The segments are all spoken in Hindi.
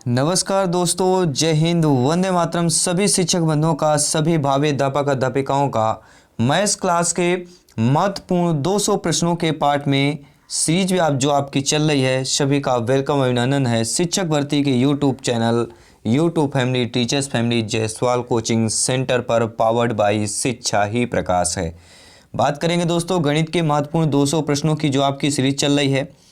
नमस्कार दोस्तों, जय हिंद, वंदे मातरम। सभी शिक्षक बंधुओं का, सभी भावी अध्यापक अध्यापिकाओं का मैथ्स क्लास के महत्वपूर्ण 200 प्रश्नों के पाठ में सीरीज में जो आपकी चल रही है, सभी का वेलकम अभिनंदन है। शिक्षक भर्ती के YouTube channel, YouTube family, teachers family, Jaiswal coaching centre पर पावर्ड बाई शिक्षा ही प्रकाश है। बात करेंगे दोस्तों गणित के महत्वपूर्ण 200 प्रश्नों की जो आपकी सीरीज चल रही है।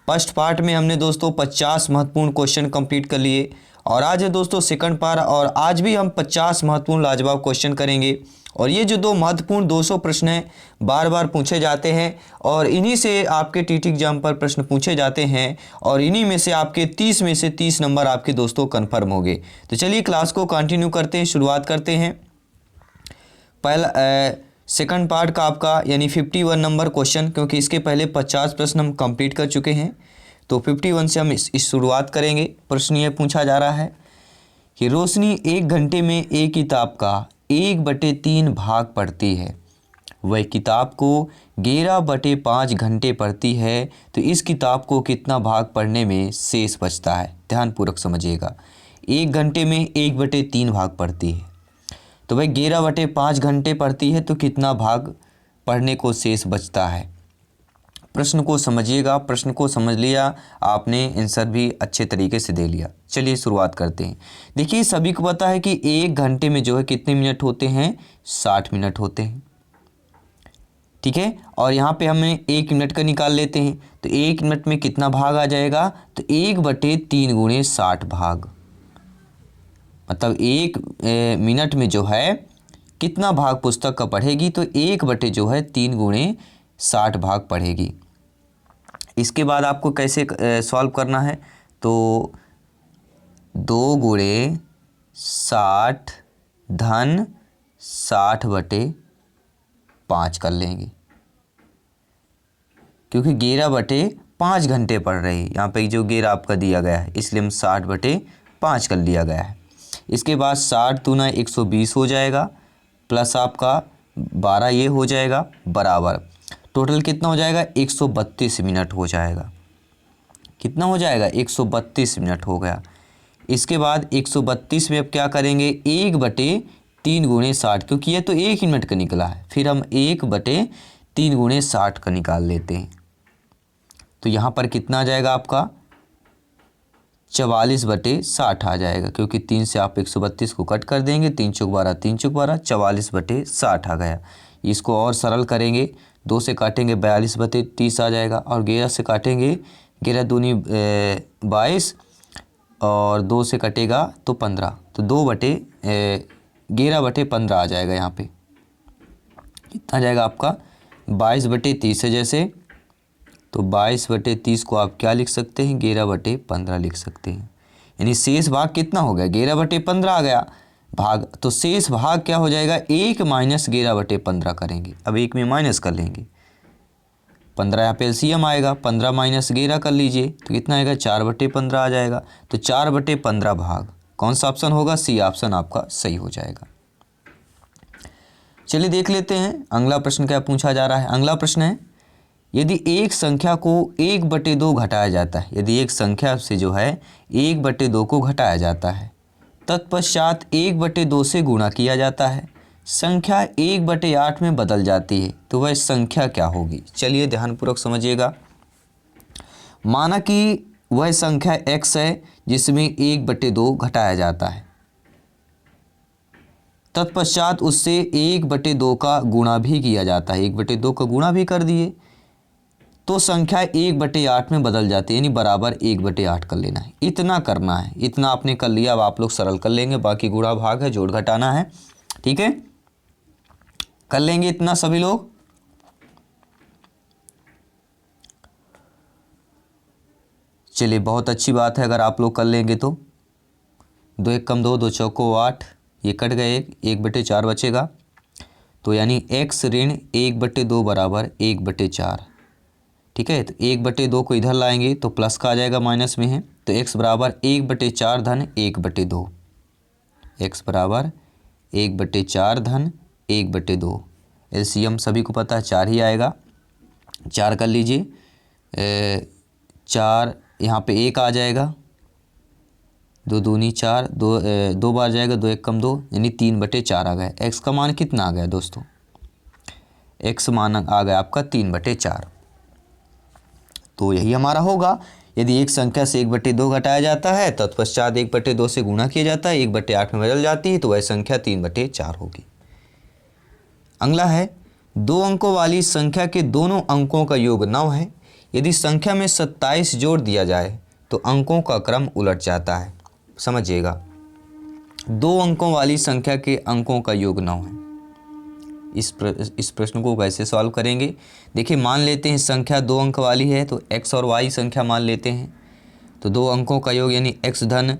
फर्स्ट पार्ट में हमने दोस्तों 50 महत्वपूर्ण क्वेश्चन कंप्लीट कर लिए और आज है दोस्तों सेकंड पार्ट, और आज भी हम 50 महत्वपूर्ण लाजवाब क्वेश्चन करेंगे। और ये जो दो महत्वपूर्ण 200 प्रश्न हैं बार बार पूछे जाते हैं और इन्हीं से आपके टीटी एग्जाम पर प्रश्न पूछे जाते हैं और इन्हीं में से आपके 30 में से 30 नंबर आपके दोस्तों कन्फर्म हो गए। तो चलिए क्लास को कंटिन्यू करते हैं, शुरुआत करते हैं। पहला सेकंड पार्ट का आपका यानी 51 नंबर क्वेश्चन, क्योंकि इसके पहले 50 प्रश्न हम कंप्लीट कर चुके हैं, तो 51 से हम इस शुरुआत करेंगे। प्रश्न ये पूछा जा रहा है कि रोशनी 1 घंटे में एक किताब का 1/3 भाग पढ़ती है, वह किताब को 11/5 घंटे पढ़ती है, तो इस किताब को कितना भाग पढ़ने में शेष बचता है। ध्यानपूर्वक समझिएगा। 1 घंटे में 1/3 भाग पढ़ती है, तो भाई 11/5 घंटे पढ़ती है, तो कितना भाग पढ़ने को शेष बचता है। प्रश्न को समझिएगा। प्रश्न को समझ लिया आपने, आंसर भी अच्छे तरीके से दे लिया। चलिए शुरुआत करते हैं। देखिए सभी को पता है कि 1 घंटे में जो है कितने मिनट होते हैं, 60 मिनट होते हैं, ठीक है। और यहाँ पे हमें 1 मिनट का निकाल लेते हैं, तो 1 मिनट में कितना भाग आ जाएगा, तो 1/3 गुणे 60 भाग, मतलब 1 मिनट में जो है कितना भाग पुस्तक का पढ़ेगी, तो 1/3 गुणे 60 भाग पढ़ेगी। इसके बाद आपको कैसे सॉल्व करना है, तो 2 गुणे 60 धन 60/5 कर लेंगे, क्योंकि 11/5 घंटे पढ़ रही है। यहाँ पे जो 11 आपका दिया गया है, इसलिए हम 60/5 कर लिया गया है। इसके बाद 60 दूना 120 हो जाएगा, प्लस आपका 12 ये हो जाएगा, बराबर टोटल कितना हो जाएगा, 132 मिनट हो जाएगा। कितना हो जाएगा, 132 मिनट हो गया। इसके बाद 132 में अब क्या करेंगे, 1/3 गुणे 60, क्योंकि ये तो 1 मिनट का निकला है, फिर हम 1/3 गुणे 60 का निकाल लेते हैं। तो यहाँ पर कितना आ जाएगा आपका, 44/60 आ जाएगा, क्योंकि 3 से आप 132 को कट कर देंगे, 3 चौक 12, 3 चौक 12, 44/60 आ गया। इसको और सरल करेंगे, 2 से काटेंगे 42/30 आ जाएगा, और 11 से काटेंगे 11 दूनी 22, और 2 से कटेगा तो 15, तो 11/15 आ जाएगा। यहाँ पे कितना आ जाएगा आपका, 22/30 है जैसे, तो 22/30 को आप क्या लिख सकते हैं, 11/15 लिख सकते हैं। यानी शेष भाग कितना हो गया, 11/15 आ गया भाग, तो शेष भाग क्या हो जाएगा, 1 माइनस 11/15 करेंगे। अब 1 में माइनस कर लेंगे, 15 यहाँ पे एलसीएम आएगा, 15 माइनस 11 कर लीजिए, तो कितना आएगा, 4/15 आ जाएगा। तो 4/15 भाग, कौन सा ऑप्शन होगा, सी ऑप्शन आपका सही हो जाएगा। चलिए देख लेते हैं अगला प्रश्न क्या पूछा जा रहा है। अगला प्रश्न है, यदि एक संख्या को 1/2 घटाया जाता है, यदि एक संख्या से जो है 1/2 को घटाया जाता है, तत्पश्चात 1/2 से गुणा किया जाता है, संख्या 1/8 में बदल जाती है, तो वह संख्या क्या होगी। चलिए ध्यानपूर्वक समझिएगा। माना कि वह संख्या x है जिसमें 1/2 घटाया जाता है, तत्पश्चात उससे 1/2 का गुणा भी किया जाता है, 1/2 का गुणा भी कर दिए, तो संख्या 1/8 में बदल जाती है, यानी बराबर 1/8 कर लेना है। इतना करना है, इतना आपने कर लिया। अब आप लोग सरल कर लेंगे, बाकी गुणा भाग है, जोड़ घटाना है, ठीक है, कर लेंगे इतना सभी लोग। चलिए बहुत अच्छी बात है अगर आप लोग कर लेंगे तो। 2 1 कम 2, 2 चौको 8, ये कट गए, 1/4 बचेगा, तो यानी x ऋण 1/2 बराबर 1/4, ठीक है। तो 1/2 को इधर लाएंगे तो प्लस का आ जाएगा, माइनस में है, तो x बराबर 1/4 धन 1/2, x बराबर 1/4 धन 1/2। एलसीएम सभी को पता है 4 ही आएगा, 4 कर लीजिए, 4 यहाँ पे 1 आ जाएगा, 2 दूनी 4, दो बार जाएगा, 2 एक कम 2 यानी 3/4 आ गया। एक्स का मान कितना आ गया दोस्तों? एक्स मान आ गया आपका 3/4। तो यही हमारा होगा। यदि एक संख्या से 1/2 घटाया जाता है तत्पश्चात 1/2 से गुणा किया जाता है, 1/8 में बदल जाती है, तो वह संख्या 3/4 होगी। अगला है 2 अंकों वाली संख्या के दोनों अंकों का योग 9 है। यदि संख्या में 27 जोड़ दिया जाए तो अंकों का क्रम उलट जाता है। समझिएगा, 2 अंकों वाली संख्या के अंकों का योग 9 है। इस प्रश्न को कैसे सॉल्व करेंगे? देखिए, मान लेते हैं संख्या 2 अंक वाली है तो x और y संख्या मान लेते हैं। तो 2 अंकों का योग यानी x धन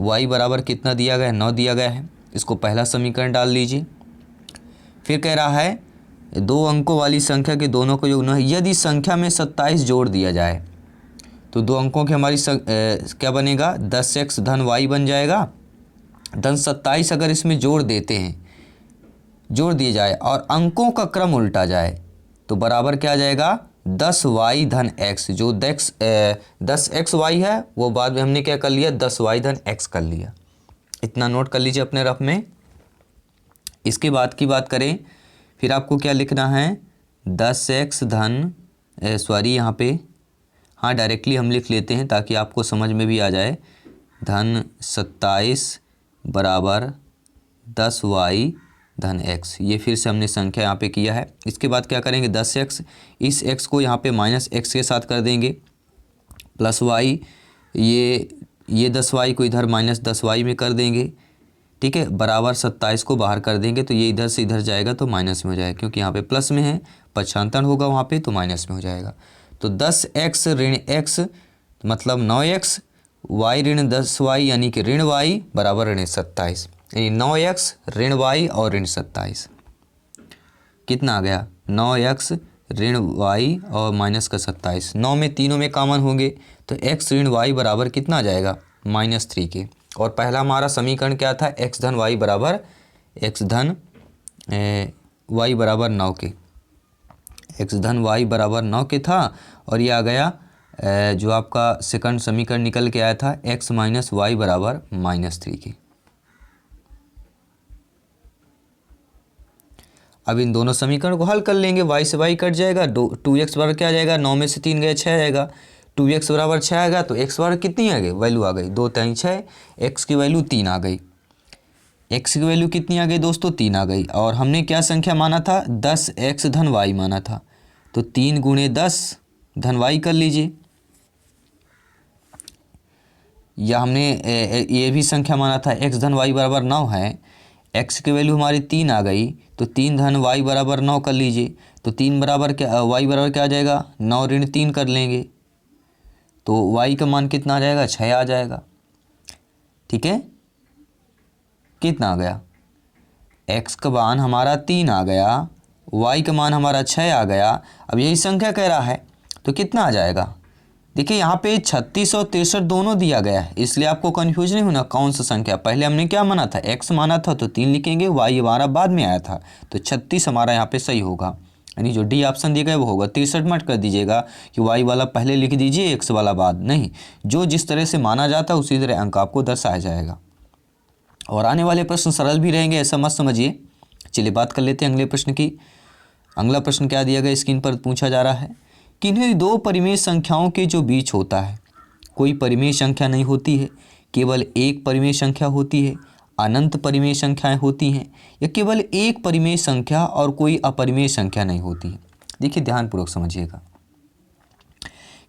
y बराबर कितना दिया गया है? 9 दिया गया है। इसको पहला समीकरण डाल लीजिए। फिर कह रहा है 2 अंकों वाली संख्या के दोनों का योग 9 है। यदि संख्या में 27 जोड़ दिया जाए तो 2 अंकों की हमारी क्या बनेगा? 10x धन y बन जाएगा। धन 27 अगर इसमें जोड़ दिए जाए और अंकों का क्रम उल्टा जाए तो बराबर क्या आ जाएगा? 10y धन x। जो 10xy है वो बाद में हमने क्या कर लिया? 10y धन x कर लिया। इतना नोट कर लीजिए अपने रफ में। इसके बाद की बात करें, फिर आपको क्या लिखना है? 10x धन यहाँ पे हाँ डायरेक्टली हम लिख लेते हैं ताकि आपको समझ में भी आ जाए। धन 27 बराबर 10y धन x। ये फिर से हमने संख्या यहाँ पे किया है। इसके बाद क्या करेंगे? 10x, इस x को यहाँ पे -x के साथ कर देंगे, प्लस y, ये 10y को इधर -10y में कर देंगे। ठीक है, बराबर 27 को बाहर कर देंगे तो ये इधर से इधर जाएगा तो माइनस में हो जाएगा, क्योंकि यहाँ पे प्लस में है, पक्षांतर होगा वहाँ पे तो माइनस में हो जाएगा। तो 10x ऋण x मतलब 9x, y ऋण 10y यानी कि ऋण y बराबर ऋण 27, यानी 9x ऋण y और ऋण 27 कितना आ गया? 9x ऋण y और माइनस का 27। 9 में तीनों में कॉमन होंगे तो x ऋण y बराबर कितना आ जाएगा? -3 के। और पहला हमारा समीकरण क्या था? x धन y बराबर y बराबर 9 के। x धन y बराबर 9 के था और ये आ गया जो आपका सेकंड समीकरण निकल के आया था x माइनस y बराबर -3 के। अब इन दोनों समीकरण को हल कर लेंगे। y से y कट जाएगा, 2x बराबर क्या आ जाएगा? 9 में से 3 गया 6 आएगा। 2x बराबर 6 आएगा तो x बराबर कितनी आ गई? वैल्यू आ गई 2 3 6, x की वैल्यू 3 आ गई। x की वैल्यू कितनी आ गई दोस्तों? 3 आ गई। और हमने क्या संख्या माना था? 10x धन y माना था, तो 3 गुणे 10 धन y कर लीजिए। या हमने ये भी संख्या माना था x धन y बराबर 9 है, x की वैल्यू हमारी 3 आ गई तो 3 धन y बराबर 9 कर लीजिए। तो 3 बराबर क्या y बराबर क्या आ जाएगा? 9 ऋण 3 कर लेंगे तो y का मान कितना आ जाएगा? 6 आ जाएगा। ठीक है, कितना आ गया? x का मान हमारा 3 आ गया, y का मान हमारा 6 आ गया। अब यही संख्या कह रहा है तो कितना आ जाएगा? देखिए यहाँ पे 36 और 63 दोनों दिया गया है, इसलिए आपको कंफ्यूज नहीं होना कौन सा संख्या। पहले हमने क्या माना था? x माना था तो 3 लिखेंगे, y हमारा बाद में आया था तो 36 हमारा यहाँ पे सही होगा, यानी जो डी ऑप्शन दिया गया वो होगा। 63 मत कर दीजिएगा कि y वाला पहले लिख दीजिए x वाला बाद, नहीं, जो जिस तरह से माना जाता है उसी तरह अंक आपको दर्शाया जाएगा। और आने वाले प्रश्न सरल भी रहेंगे, ऐसा मत समझिए। चलिए बात कर लेते हैं अगले प्रश्न की। अगला प्रश्न क्या दिया गया स्क्रीन पर पूछा जा रहा है? किन्हीं 2 परिमेय संख्याओं के जो बीच होता है, कोई परिमेय संख्या नहीं होती है, केवल एक परिमेय संख्या होती है, अनंत परिमेय संख्याएं होती हैं, या केवल एक परिमेय संख्या और कोई अपरिमेय संख्या नहीं होती है। देखिए ध्यानपूर्वक समझिएगा,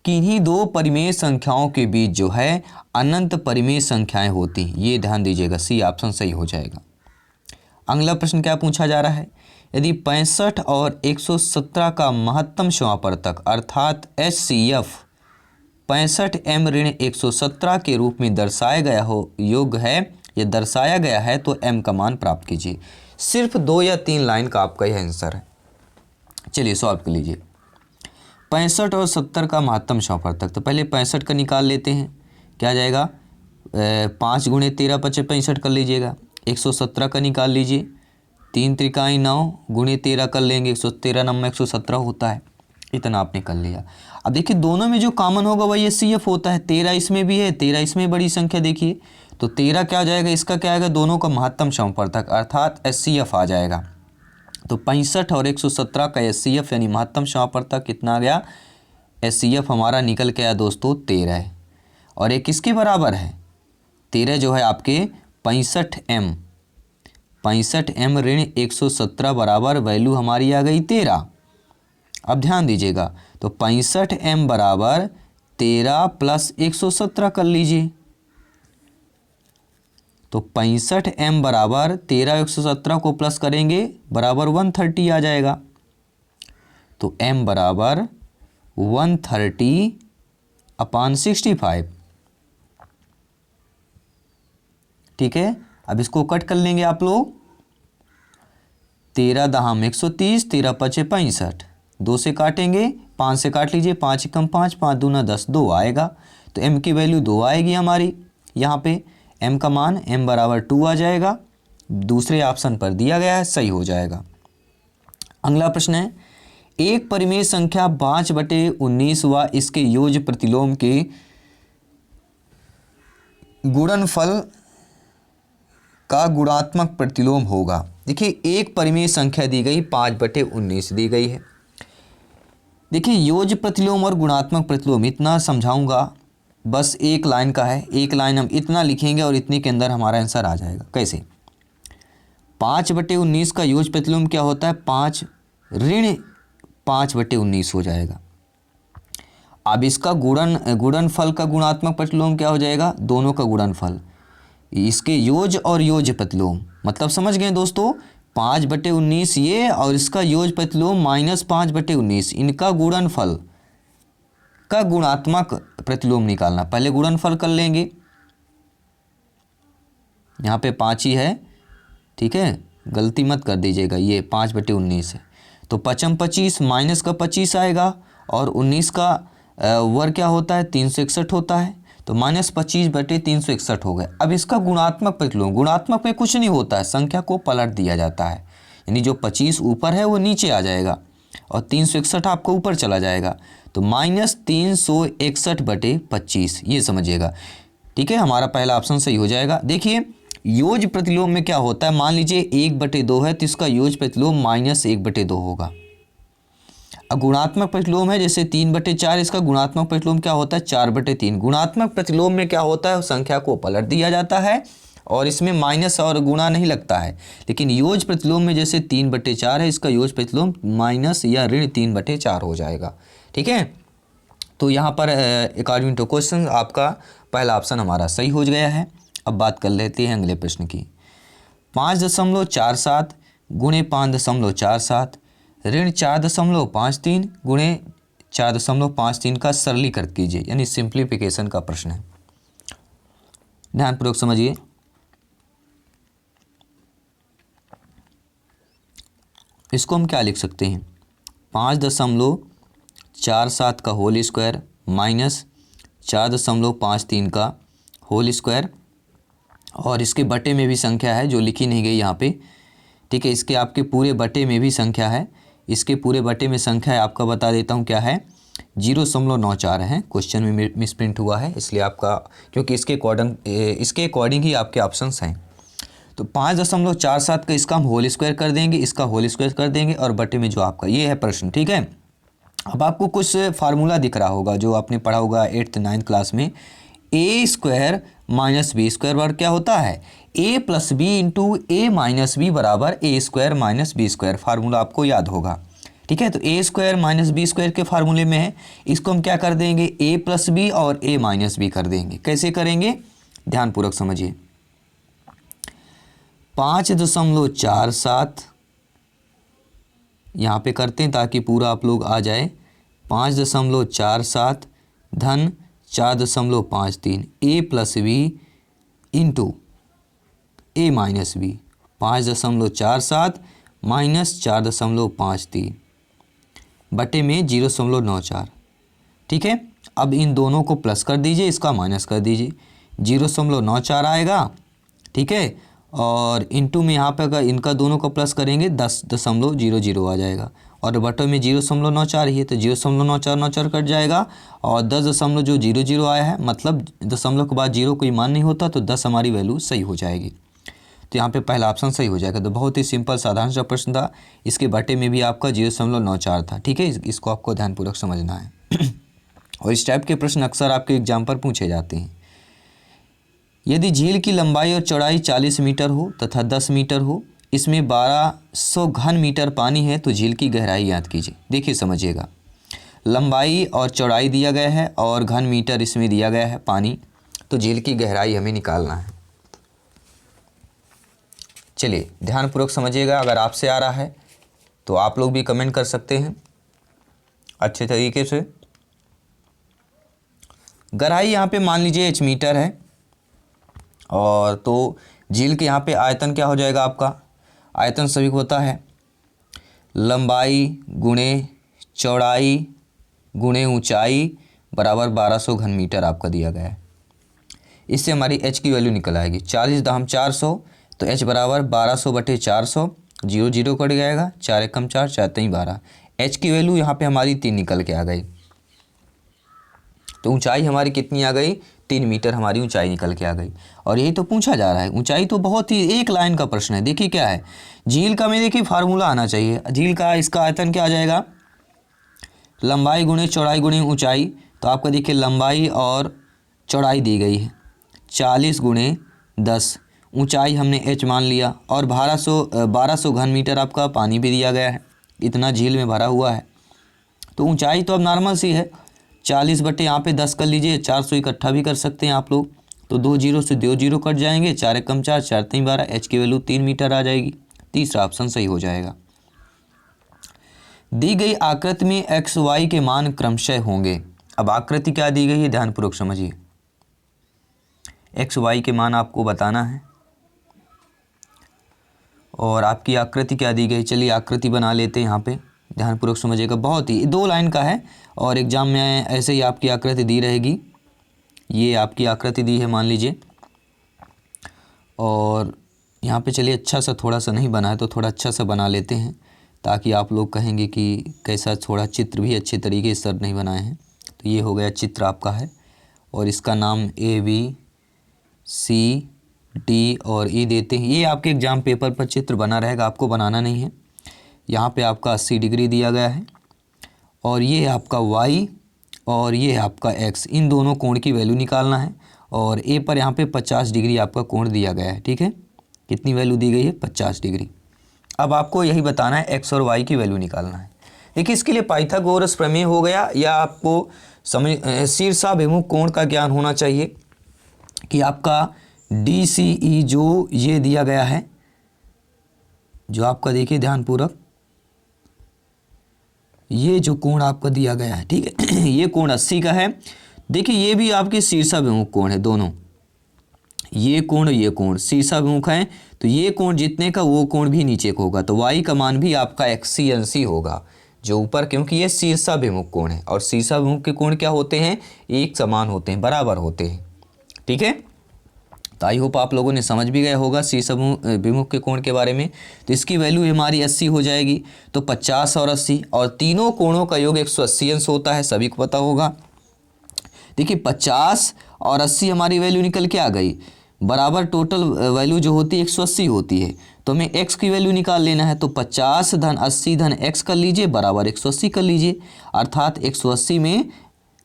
किन्हीं 2 परिमेय संख्याओं के बीच जो है अनंत परिमेय संख्याएं होती हैं। ये ध्यान दीजिएगा, सी ऑप्शन सही हो जाएगा। अगला प्रश्न क्या पूछा जा रहा है? यदि 65 और 117 का महत्तम समापवर्तक अर्थात HCF 65 m ऋण 117 के रूप में दर्शाया गया हो योग्य है या दर्शाया गया है तो m का मान प्राप्त कीजिए। सिर्फ 2 या 3 लाइन का आपका यह आंसर है। चलिए सॉल्व कर लीजिए। 65 और 70 का महत्तम समापवर्तक, तो पहले 65 का निकाल लेते हैं, क्या जाएगा? 5 गुणे 13 × 65 कर लीजिएगा। 117 का निकाल लीजिए, 3 त्रिकाई 9 गुणे 13 कर लेंगे, 113 नंबर 117 होता है। इतना आपने कर लिया। अब देखिए दोनों में जो कॉमन होगा वही HCF होता है। 13 इसमें भी है, 13 इसमें बड़ी संख्या देखिए, तो 13 क्या हो जाएगा, इसका क्या आएगा, दोनों का महत्तम समवर्तक अर्थात HCF आ जाएगा। तो 65 और 117 का HCF यानी महत्तम समवर्तक कितना आ गया, HCF हमारा निकल के आया दोस्तों 13 है। और एक किसके बराबर है, 13 जो है आपके 65M, 65M ऋण 117 बराबर वैल्यू हमारी आ गई 13। अब ध्यान दीजिएगा, तो 65M बराबर 13 प्लस 117 कर लीजिए, तो 65M बराबर 13 117 को प्लस करेंगे बराबर 130 आ जाएगा। तो M बराबर 130/65। ठीक है, अब इसको कट कर लेंगे आप लोग, 13 दहाम 130, 13 पचे 65, 2 से काटेंगे, 5 से काट लीजिए, 5 एकम 5, 5 दूना 10, 2 आएगा। तो M की वैल्यू 2 आएगी हमारी, यहाँ पे M का मान M बराबर 2 आ जाएगा, दूसरे ऑप्शन पर दिया गया है, सही हो जाएगा। अगला प्रश्न है, एक परिमेय संख्या 5/19 व इसके योज्य प्रतिलोम के गुणनफल का गुणात्मक प्रतिलोम होगा। देखिए एक परिमेय संख्या दी गई 5/19 दी गई है। देखिए योज्य प्रतिलोम और गुणात्मक प्रतिलोम इतना समझाऊंगा, बस एक लाइन का है, एक लाइन हम इतना लिखेंगे और इतने के अंदर हमारा आंसर आ जाएगा। कैसे, 5/19 का योज्य प्रतिलोम क्या होता है, 5 ऋण 5/19 हो जाएगा। अब इसका गुणनफल का गुणात्मक प्रतिलोम क्या हो जाएगा, दोनों का गुणनफल, इसके योज्य और योज्य प्रतिलोम, मतलब समझ गए दोस्तों, 5/19 ये और इसका योज्य प्रतिलोम -5/19, इनका गुणनफल का गुणात्मक प्रतिलोम निकालना। पहले गुणनफल कर लेंगे, यहाँ पे 5 ही है, ठीक है, गलती मत कर दीजिएगा, ये 5/19 है। तो 5 25 माइनस का 25 आएगा और 19 का वर्ग क्या होता है, 361 होता है, तो -25/361 हो गए। अब इसका गुणात्मक प्रतिलोम, गुणात्मक में कुछ नहीं होता है, संख्या को पलट दिया जाता है, यानी जो 25 ऊपर है वो नीचे आ जाएगा और 361 आपको ऊपर चला जाएगा, तो -361/25 ये समझिएगा। ठीक है, हमारा पहला ऑप्शन सही हो जाएगा। देखिए योज्य प्रतिलोम में क्या होता है, मान लीजिए 1/2 है तो इसका योज्य प्रतिलोम -1/2 होगा। अब गुणात्मक प्रतिलोम है जैसे 3/4, इसका गुणात्मक प्रतिलोम क्या होता है, 4/3। गुणात्मक प्रतिलोम में क्या होता है, संख्या को पलट दिया जाता है और इसमें माइनस और गुणा नहीं लगता है। लेकिन योज्य प्रतिलोम में जैसे 3/4 है, इसका योज्य प्रतिलोम माइनस या ऋण 3/4 हो जाएगा। ठीक है, तो यहाँ पर अकॉर्डिंग टू क्वेश्चन आपका पहला ऑप्शन हमारा सही हो गया है। अब बात कर लेते हैं अगले प्रश्न की। 5.47 गुणे 5.47 ऋण 4.53 गुणे 4.53 का सरलीकृत कीजिए, यानी सिंप्लीफिकेशन का प्रश्न है। ध्यानपूर्वक समझिए। इसको हम क्या लिख सकते हैं, 5.47 का होल स्क्वायर माइनस 4.53 का होल स्क्वायर, और इसके बटे में भी संख्या है जो लिखी नहीं गई यहाँ पे। ठीक है, इसके आपके पूरे बटे में भी संख्या है, इसके पूरे बटे में संख्या है, आपका बता देता हूँ क्या है, 0.94 है। क्वेश्चन में मिसप्रिंट हुआ है इसलिए आपका, क्योंकि इसके अकॉर्डिंग ही आपके ऑप्शंस हैं। तो 5.47 का इसका हम होल स्क्वायर कर देंगे, इसका होल स्क्वायर कर देंगे और बटे में जो आपका ये है प्रश्न। ठीक है, अब आपको कुछ फार्मूला दिख रहा होगा जो आपने पढ़ा होगा 8th 9th क्लास में, A square minus B square बराबर क्या होता है, A plus B into A minus B बराबर A square minus B square. Formula आपको याद होगा। ठीक है, तो A square minus B square के फार्मूले में है, इसको हम क्या कर देंगे, ए प्लस बी और ए माइनस बी कर देंगे। कैसे करेंगे, ध्यानपूर्वक समझिए। 5.47 यहाँ पे करते हैं ताकि पूरा आप लोग आ जाए। 5.47 धन 4.53 ए plus B into A minus B, 5.47 minus 4.53 बटे में 0.94। ठीक है, अब इन दोनों को प्लस कर दीजिए, इसका माइनस कर दीजिए, 0.94 आएगा। ठीक है, और इनटू में यहाँ पे अगर इनका दोनों का प्लस करेंगे 10.00 आ जाएगा और बटे में 0.94 ही है तो 0.9494 कट जाएगा और 10.00 आया है, मतलब दशमलव के बाद जीरो कोई मान नहीं होता तो 10 हमारी वैल्यू सही हो जाएगी। तो यहाँ पे पहला ऑप्शन सही हो जाएगा। तो बहुत ही सिंपल साधारण सा प्रश्न था, इसके बटे में भी आपका 0.94 था। ठीक है, इसको आपको ध्यानपूर्वक समझना है। और इस टाइप के प्रश्न अक्सर आपके एग्जाम पर पूछे जाते हैं। यदि झील की लंबाई और चौड़ाई 40 मीटर हो तथा 10 मीटर हो, इसमें 1200 घन मीटर पानी है तो झील की गहराई याद कीजिए। देखिए समझिएगा, लंबाई और चौड़ाई दिया गया है और घन मीटर इसमें दिया गया है पानी, तो झील की गहराई हमें निकालना है। चलिए ध्यानपूर्वक समझिएगा, अगर आपसे आ रहा है तो आप लोग भी कमेंट कर सकते हैं अच्छे तरीके से। गहराई यहाँ पे मान लीजिए h मीटर है और तो झील के यहाँ पे आयतन क्या हो जाएगा आपका, आयतन सभी को पता है, लंबाई गुणे चौड़ाई गुणे ऊंचाई बराबर 1200 घन मीटर आपका दिया गया है। इससे हमारी h की वैल्यू निकल आएगी 40 दहम 400, तो h बराबर 1200 बटे 400, 0 कट जाएगा, 4 एकम 4, 4 तीन 12। h की वैल्यू यहाँ पे हमारी 3 निकल के आ गई। तो ऊंचाई हमारी कितनी आ गई, 3 मीटर हमारी ऊंचाई निकल के आ गई। और यही तो पूछा जा रहा है, ऊंचाई तो बहुत ही एक लाइन का प्रश्न है। देखिए क्या है, झील का में देखिए फार्मूला आना चाहिए। झील का इसका आयतन क्या आ जाएगा, लंबाई गुणे चौड़ाई गुणे ऊंचाई। तो आपका देखिए लंबाई और चौड़ाई दी गई है 40 गुणे 10, ऊंचाई हमने h मान लिया और 1200 घन मीटर आपका पानी भी दिया गया है, इतना झील में भरा हुआ है। तो ऊंचाई तो अब नॉर्मल सी है, 40 बटे यहाँ पे 10 कर लीजिए, 400 इकट्ठा भी कर सकते हैं आप लोग। तो 2 जीरो से 2 जीरो कट जाएंगे, 4 एकम 4, 4 तीन 12, h की वैल्यू 3 मीटर आ जाएगी। तीसरा ऑप्शन सही हो जाएगा। दी गई आकृति में x y के मान क्रमशः होंगे। अब आकृति क्या दी गई है, ध्यानपूर्वक समझिए। x y के मान आपको बताना है और आपकी आकृति क्या दी गई, चलिए आकृति बना लेते हैं। यहाँ पे ध्यानपूर्वक समझिएगा, बहुत ही 2 लाइन का है और एग्जाम में ऐसे ही आपकी आकृति दी रहेगी। ये आपकी आकृति दी है मान लीजिए, और यहाँ पे चलिए अच्छा सा थोड़ा सा नहीं बना है तो थोड़ा अच्छा सा बना लेते हैं ताकि आप लोग कहेंगे कि कैसा, थोड़ा चित्र भी अच्छे तरीके से सर नहीं बनाए हैं। तो ये हो गया चित्र आपका है और इसका नाम ABCD और E देते हैं। ये आपके एग्जाम पेपर पर चित्र बना रहेगा, आपको बनाना नहीं है। यहाँ पे आपका 80 डिग्री दिया गया है और ये आपका y और ये आपका x, इन दोनों कोण की वैल्यू निकालना है। और A पर यहाँ पे 50 डिग्री आपका कोण दिया गया है। ठीक है, कितनी वैल्यू दी गई है, 50 डिग्री। अब आपको यही बताना है x और y की वैल्यू निकालना है। देखिए इसके लिए पाइथागोरस प्रमेय हो गया, या आपको शीर्षाभिमुख कोण का ज्ञान होना चाहिए कि आपका DCE जो ये दिया गया है, जो आपका देखिए ध्यानपूर्वक, ये जो कोण आपका दिया गया है, ठीक है, ये कोण 80 का है। देखिए ये भी आपके शीर्षाभिमुख कोण है, दोनों ये कोण शीर्षाभिमुख है। तो ये कोण जितने का वो कोण भी नीचे को होगा, तो y का मान भी आपका XCNC होगा जो ऊपर, क्योंकि ये शीर्षाभिमुख कोण है और शीर्षाभिमुख के कोण क्या होते हैं, एक समान होते हैं, बराबर होते हैं। ठीक है, तो आई होप आप लोगों ने समझ भी गया होगा शीर्षाभिमुख के कोण के बारे में। तो इसकी वैल्यू हमारी 80 हो जाएगी। तो 50 और 80 और तीनों कोणों का योग 180 अंश होता है, सभी को पता होगा। देखिए 50 और 80 हमारी वैल्यू निकल के आ गई, बराबर टोटल वैल्यू जो होती है 180 होती है। तो हमें x की वैल्यू निकाल लेना है। तो 50 धन 80 धन x कर लीजिए, बराबर 180 कर लीजिए। अर्थात 180 में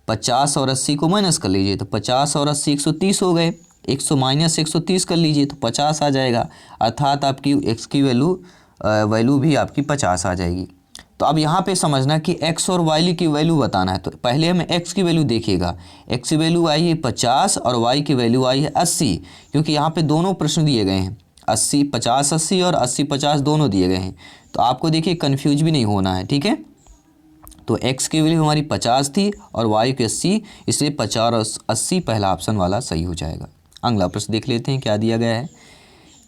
50 और 80 को माइनस कर लीजिए, तो 50 और 80 130 हो गए। 100 माइनस 130 कर लीजिए तो 50 आ जाएगा। अर्थात आपकी x की वैल्यू भी आपकी 50 आ जाएगी। तो अब यहाँ पे समझना कि x और y की वैल्यू बताना है। तो पहले हमें x की वैल्यू देखिएगा, x की वैल्यू आई है 50 और y की वैल्यू आई है 80, क्योंकि यहाँ पे दोनों प्रश्न दिए गए हैं, 80 50 80 और 80 50 दोनों दिए गए हैं। तो आपको देखिए कन्फ्यूज भी नहीं होना है। ठीक है, तो x की वैल्यू हमारी 50 थी और y की 80, इसलिए 50 और 80 पहला ऑप्शन वाला सही हो जाएगा। अगला प्रश्न देख लेते हैं क्या दिया गया है।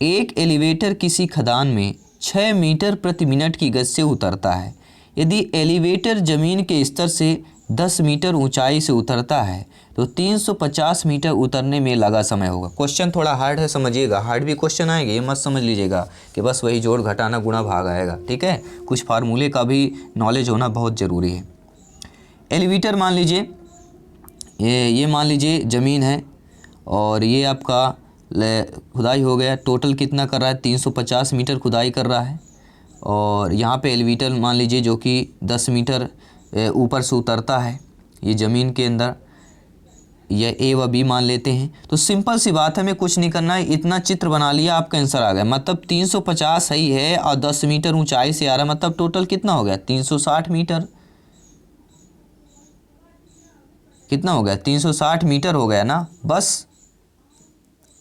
एक एलिवेटर किसी खदान में 6 मीटर प्रति मिनट की गति से उतरता है। यदि एलिवेटर जमीन के स्तर से 10 मीटर ऊंचाई से उतरता है तो 350 मीटर उतरने में लगा समय होगा। क्वेश्चन थोड़ा हार्ड है, समझिएगा, हार्ड भी क्वेश्चन आएंगे, ये मत समझ लीजिएगा कि बस वही जोड़ घटाना गुणा भाग आएगा, ठीक है। कुछ फार्मूले का भी नॉलेज होना बहुत ज़रूरी है। एलिवेटर मान लीजिए, ये मान लीजिए ज़मीन है और ये आपका खुदाई हो गया, टोटल कितना कर रहा है 350 मीटर खुदाई कर रहा है। और यहाँ पे एलिवेटर मान लीजिए जो कि 10 मीटर ऊपर से उतरता है ये ज़मीन के अंदर, यह ए व बी मान लेते हैं। तो सिंपल सी बात है, हमें कुछ नहीं करना है, इतना चित्र बना लिया, आपका आंसर आ गया। मतलब 350 सही है और 10 मीटर ऊंचाई से आ रहा है, मतलब टोटल कितना हो गया 360 मीटर। कितना हो गया 360 मीटर हो गया ना, बस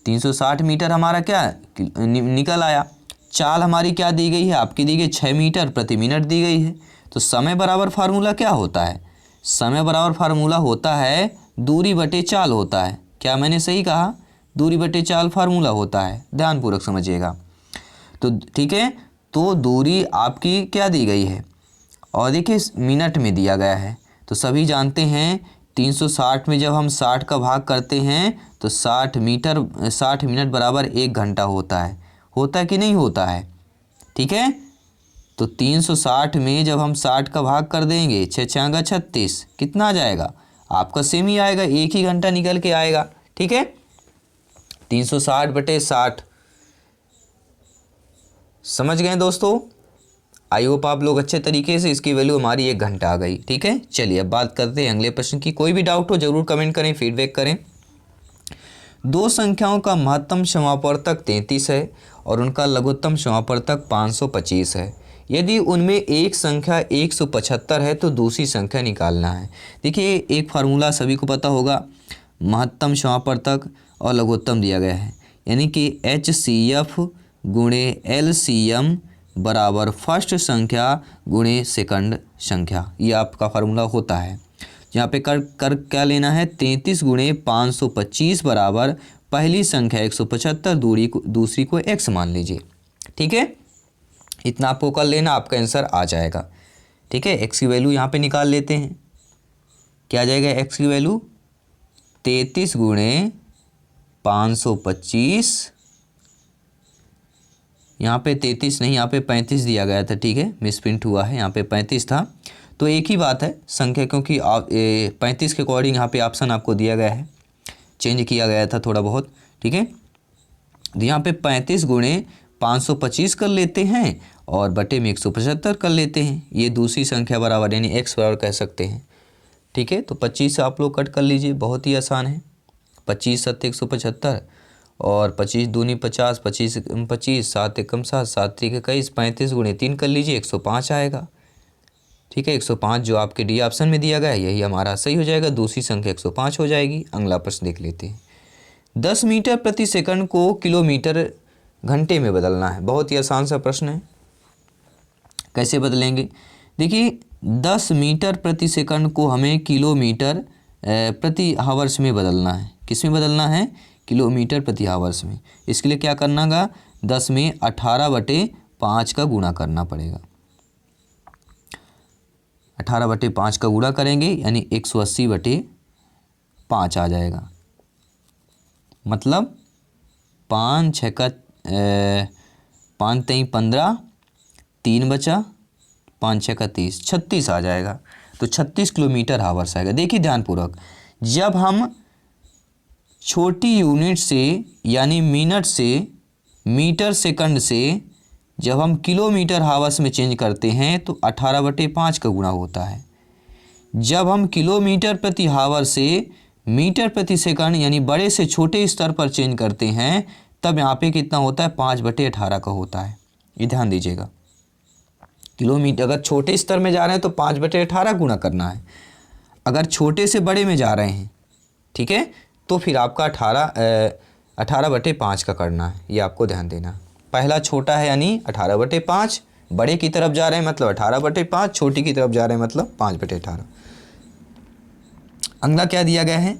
360 मीटर हमारा क्या निकल आया। चाल हमारी क्या दी गई है, आपकी दी गई 6 मीटर प्रति मिनट दी गई है। तो समय बराबर फार्मूला क्या होता है, समय बराबर फार्मूला होता है दूरी बटे चाल होता है। क्या मैंने सही कहा, दूरी बटे चाल फार्मूला होता है, ध्यानपूर्वक समझिएगा। तो ठीक है, तो दूरी आपकी क्या दी गई है और देखिए मिनट में दिया गया है। तो सभी जानते हैं 360 में जब हम 60 का भाग करते हैं तो 60 मिनट बराबर 1 घंटा होता है कि नहीं होता है, ठीक है। तो 360 में जब हम 60 का भाग कर देंगे 6 6 36, कितना आ जाएगा आपका सेम ही आएगा, 1 ही घंटा निकल के आएगा, ठीक है। 360 बटे 60, समझ गए दोस्तों। आई होप आप लोग अच्छे तरीके से, इसकी वैल्यू हमारी 1 घंटा आ गई, ठीक है। चलिए अब बात करते हैं अगले प्रश्न की। कोई भी डाउट हो जरूर कमेंट करें, फीडबैक करें। दो संख्याओं का महत्तम समापवर्तक 33 है और उनका लघुत्तम समापवर्तक 525 है। यदि उनमें एक संख्या 175 है तो दूसरी संख्या निकालना है। देखिए एक फार्मूला सभी को पता होगा, महत्तम समापवर्तक और लघुत्तम दिया गया है, यानी कि HCF गुणे LCM बराबर फर्स्ट संख्या गुणे सेकंड संख्या, ये आपका फार्मूला होता है। यहाँ पे कर क्या लेना है, 33 गुणे 525 बराबर पहली संख्या 175, दूसरी को x मान लीजिए, ठीक है। इतना आपको कर लेना, आपका आंसर आ जाएगा, ठीक है। x की वैल्यू यहाँ पे निकाल लेते हैं, क्या आ जाएगा x की वैल्यू 33 गुणे 525, यहाँ पे 33 नहीं, यहाँ पे 35 दिया गया था, ठीक है, मिसप्रिंट हुआ है, यहाँ पे 35 था। तो एक ही बात है संख्या, क्योंकि 35 के अकॉर्डिंग यहाँ पे ऑप्शन आपको दिया गया है, चेंज किया गया था थोड़ा बहुत, ठीक है। तो यहाँ पे 35 गुणे 525 कर लेते हैं और बटे में 175 कर लेते हैं, ये दूसरी संख्या बराबर यानी x बराबर कह सकते हैं, ठीक है। तो 25 से आप लोग कट कर लीजिए, बहुत ही आसान है। 25 7 175 और 25 दूनी 50, 25 25, 7 एकम 7, 7 3 21, 35 गुणे 3 कर लीजिए, 105 आएगा, ठीक है। 105 जो आपके डी ऑप्शन में दिया गया है यही हमारा सही हो जाएगा, दूसरी संख्या 105 हो जाएगी। अगला प्रश्न देख लेते हैं। 10 मीटर प्रति सेकंड को किलोमीटर घंटे में बदलना है। बहुत ही आसान सा प्रश्न है, कैसे बदलेंगे। देखिए 10 मीटर प्रति सेकंड को हमें किलोमीटर प्रति हावर्स में बदलना है। किस में बदलना है, किलोमीटर प्रति हावर्स में। इसके लिए क्या करना होगा, 10 में 18/5 का गुणा करना पड़ेगा। 18/5 का गुणा करेंगे यानी 180/5 आ जाएगा। मतलब 5 6 का 5 3 15, 3 बचा, 5 6 का 30, 36 आ जाएगा। तो 36 किलोमीटर हावर्स आएगा। देखिए ध्यानपूर्वक, जब हम छोटी यूनिट से यानी मिनट से मीटर सेकंड से जब हम किलोमीटर हावर्स में चेंज करते हैं तो 18/5 का गुणा होता है। जब हम किलोमीटर प्रति हावर से मीटर प्रति सेकंड यानी बड़े से छोटे स्तर पर चेंज करते हैं तब यहाँ पे कितना होता है, 5/18 का होता है। ये ध्यान दीजिएगा, किलोमीटर अगर छोटे स्तर में जा रहे हैं तो 5/18 गुणा करना है, अगर छोटे से बड़े में जा रहे हैं, ठीक है, तो फिर आपका 18/5 का करना है। ये आपको ध्यान देना, पहला छोटा है यानी 18/5, बड़े की तरफ जा रहे हैं मतलब 18/5, छोटी की तरफ जा रहे हैं मतलब 5/18। अगला क्या दिया गया है,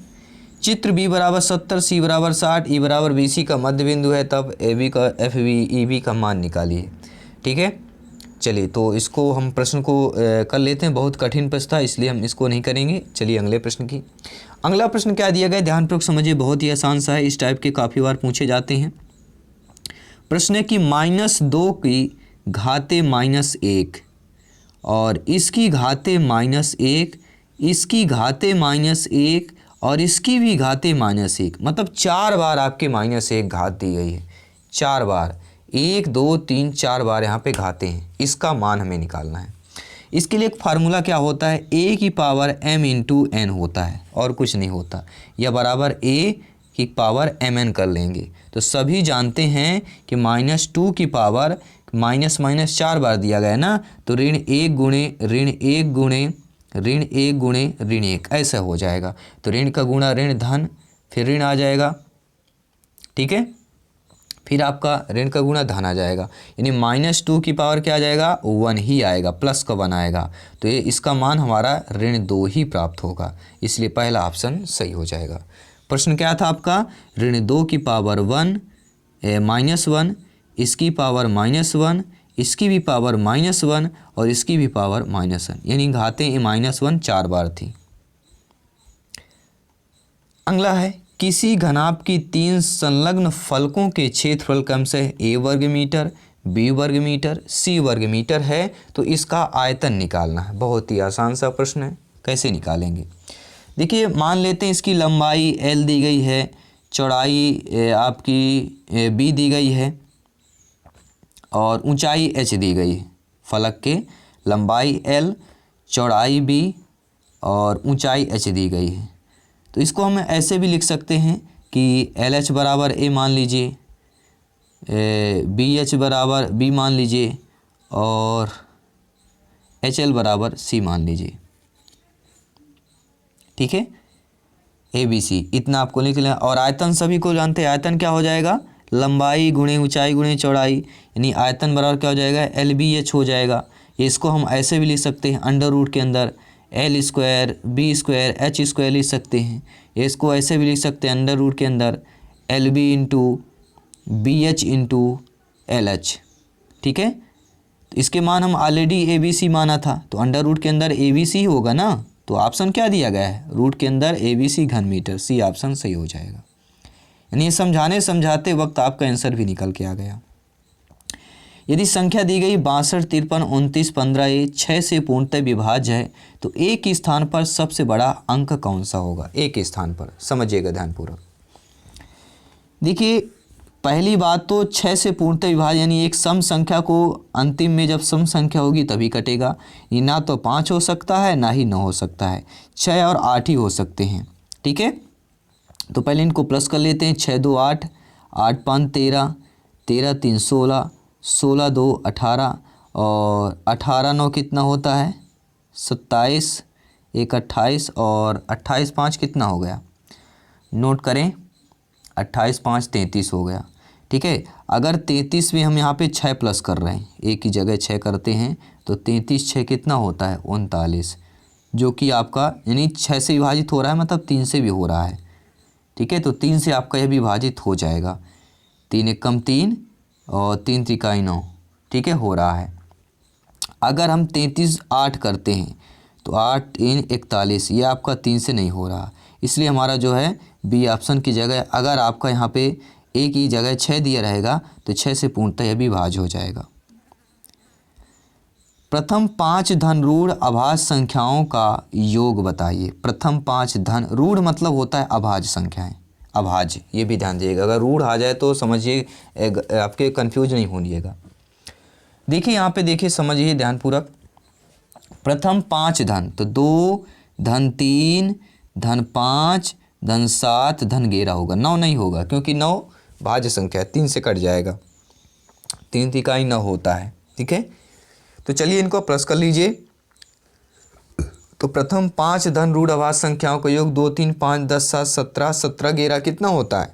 चित्र B बराबर 70, C बराबर 60, E बराबर BC का मध्य बिंदु है, तब AB का FB EB का मान निकालिए, ठीक है। चलिए तो इसको हम प्रश्न को कर लेते हैं। बहुत कठिन प्रश्न था इसलिए हम इसको नहीं करेंगे। चलिए अगले प्रश्न की। अगला प्रश्न क्या दिया गया, ध्यानपूर्वक समझिए, बहुत ही आसान सा है, इस टाइप के काफ़ी बार पूछे जाते हैं। प्रश्न है कि -2 की घाते -1 और इसकी घाते -1, इसकी घाते -1 और इसकी भी घाते -1, मतलब 4 बार आपके -1 घात दी गई है। 4 बार, 1 2 3 4 बार यहाँ पे घाते हैं, इसका मान हमें निकालना है। इसके लिए एक फार्मूला क्या होता है, a की पावर m इंटू n होता है और कुछ नहीं होता, या बराबर a की पावर mn कर लेंगे। तो सभी जानते हैं कि -2 की पावर माइनस 4 बार दिया गया है ना, तो ऋण 1 गुणे ऋण 1 ऐसा हो जाएगा। तो ऋण का गुणा ऋण धन, फिर ऋण आ जाएगा, ठीक है, फिर आपका ऋण का गुणा धन आ जाएगा, यानी -2 की पावर क्या आ जाएगा, 1 ही आएगा, प्लस का 1 आएगा। तो ये इसका मान हमारा ऋण 2 ही प्राप्त होगा, इसलिए पहला ऑप्शन सही हो जाएगा। प्रश्न क्या था आपका, ऋण 2 की पावर -1, इसकी पावर -1, इसकी भी पावर -1 और इसकी भी पावर -1, यानी घातें -1 4 बार थी। अगला है, किसी घनाभ की 3 संलग्न फलकों के क्षेत्रफल क्रमशः a वर्ग मीटर, b वर्ग मीटर, c वर्ग मीटर है, तो इसका आयतन निकालना है। बहुत ही आसान सा प्रश्न है, कैसे निकालेंगे। देखिए मान लेते हैं इसकी लंबाई l दी गई है, चौड़ाई आपकी b दी गई है और ऊंचाई h दी गई है। फलक के लंबाई l, चौड़ाई b और ऊंचाई h दी गई है। तो इसको हम ऐसे भी लिख सकते हैं कि LH बराबर a मान लीजिए, BH बराबर b मान लीजिए और HL बराबर c मान लीजिए, ठीक है, ABC इतना आपको लिख लेना। और आयतन सभी को जानते हैं, आयतन क्या हो जाएगा, लंबाई गुणे ऊंचाई गुणे चौड़ाई, यानी आयतन बराबर क्या हो जाएगा, LBH हो जाएगा। ये इसको हम ऐसे भी लिख सकते हैं, अंडर रूट के अंदर L square B square H square लिख सकते हैं। ये इसको ऐसे भी लिख सकते हैं, अंडर रूट के अंदर LB into BH into LH, ठीक है। तो इसके मान हम ऑलरेडी ABC माना था, तो अंडर रूट के अंदर ABC होगा ना, तो ऑप्शन क्या दिया गया है, रूट के अंदर ABC घन मीटर, C ऑप्शन सही हो जाएगा। यानी समझाते वक्त आपका आंसर भी निकल के आ गया। यदि संख्या दी गई 62, 53, 29, 15 ये 6 से पूर्णतः विभाज्य है, तो एक स्थान पर सबसे बड़ा अंक कौन सा होगा। एक स्थान पर, समझिएगा ध्यानपूर्वक। देखिए पहली बात तो 6 से पूर्णतः विभाज्य, यानी एक सम संख्या को अंतिम में जब सम संख्या होगी तभी कटेगा। ये ना तो 5 हो सकता है ना ही 9 हो सकता है, 6 और 8 ही हो सकते हैं, ठीक है। तो पहले इनको प्लस कर लेते हैं, 6 2 8, 8 5 13, 13 3 16, 16 2 18 और 18 9 कितना होता है, 27, 1 28 और 28 5 कितना हो गया, नोट करें, 28 5 33 हो गया, ठीक है। अगर 33 में हम यहाँ पे 6 प्लस कर रहे हैं, एक की जगह 6 करते हैं, तो 33 6 कितना होता है, 39, जो कि आपका यानी 6 से विभाजित हो रहा है, मतलब 3 से भी हो रहा है, ठीक है। तो 3 से आपका यह विभाजित हो जाएगा, 3 1 कम 3 और 3 3 9, ठीक है, हो रहा है। अगर हम 33 8 करते हैं तो 8 3 41, ये आपका 3 से नहीं हो रहा, इसलिए हमारा जो है बी ऑप्शन की जगह, अगर आपका यहाँ पे ए की जगह 6 दिया रहेगा तो 6 से पूर्णतः यह भी भाज्य हो जाएगा। प्रथम 5 धन रूढ़ अभाज्य संख्याओं का योग बताइए। प्रथम 5 धन रूढ़ मतलब होता है अभाज्य संख्याएं, अभाज्य, ये भी ध्यान दीजिएगा, अगर रूढ़ आ जाए तो समझिए आपके कंफ्यूज नहीं होइएगा। देखिए यहाँ पे देखिए, समझिए ध्यानपूर्वक, प्रथम 5 धन, तो 2 धन 3 धन 5 धन 7 धन 11 होगा, 9 नहीं होगा, क्योंकि 9 भाज्य संख्या है, 3 से कट जाएगा, 3 तिकाई 9 होता है, ठीक है। तो चलिए इनको प्लस कर लीजिए। तो प्रथम 5 धन रूढ़ अभाज्य संख्याओं का योग 2 3 5 10 7 17, 17 11 कितना होता है,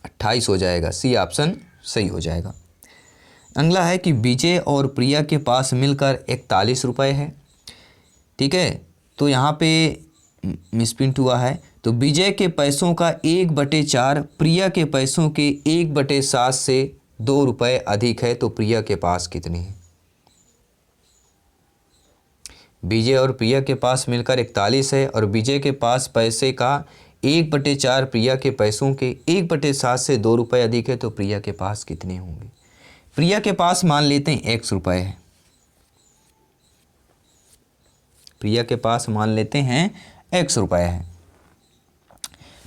28 हो जाएगा, सी ऑप्शन सही हो जाएगा। अगला है कि विजय और प्रिया के पास मिलकर 41 रुपये है, ठीक है। तो यहाँ पे मिसप्रिंट हुआ है, तो विजय के पैसों का 1/4 प्रिया के पैसों के 1/7 से 2 रुपये अधिक है, तो प्रिया के पास कितने हैं। विजय और प्रिया के पास मिलकर 41 है और विजय के पास पैसे का 1/4 प्रिया के पैसों के 1/7 से 2 रुपये अधिक है, तो प्रिया के पास कितने होंगे। प्रिया के पास मान लेते हैं x रुपये है, प्रिया के पास मान लेते हैं x रुपये है,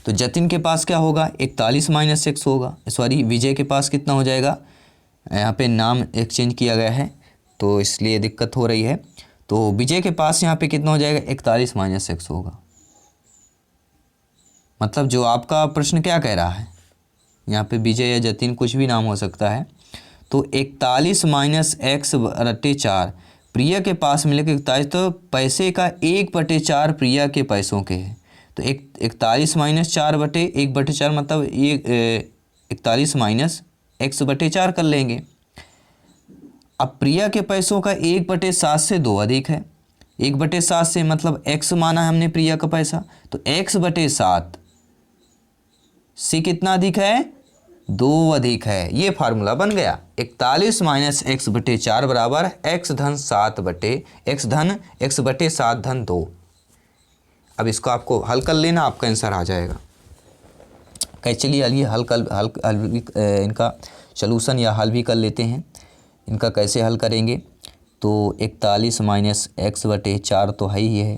तो जतिन के पास क्या होगा 41 - x होगा। सॉरी, विजय के पास कितना हो जाएगा, यहाँ पे नाम एक्सचेंज किया गया है तो इसलिए दिक्कत हो रही है। तो विजय के पास यहाँ पे कितना हो जाएगा 41 - x होगा। मतलब जो आपका प्रश्न क्या कह रहा है, यहाँ पे विजय या जतिन कुछ भी नाम हो सकता है, तो 41 - x/4 प्रिया के पास मिलेगा 41, तो पैसे का 1/4 प्रिया के पैसों के है, तो 41 - 4/1/4 मतलब ये 41 - x/4 कर लेंगे। अब प्रिया के पैसों का 1/7 से 2 अधिक है, 1/7 से मतलब x माना है हमने प्रिया का पैसा, तो x/7 से कितना अधिक है 2 अधिक है। ये फार्मूला बन गया 41 - x/4 बराबर x धन 7 धन 2। अब इसको आपको हल कर लेना, आपका आंसर आ जाएगा। चलिए इनका सलूशन या हल भी कर लेते हैं। इनका कैसे हल करेंगे, तो 41 - x/4 तो है ही है,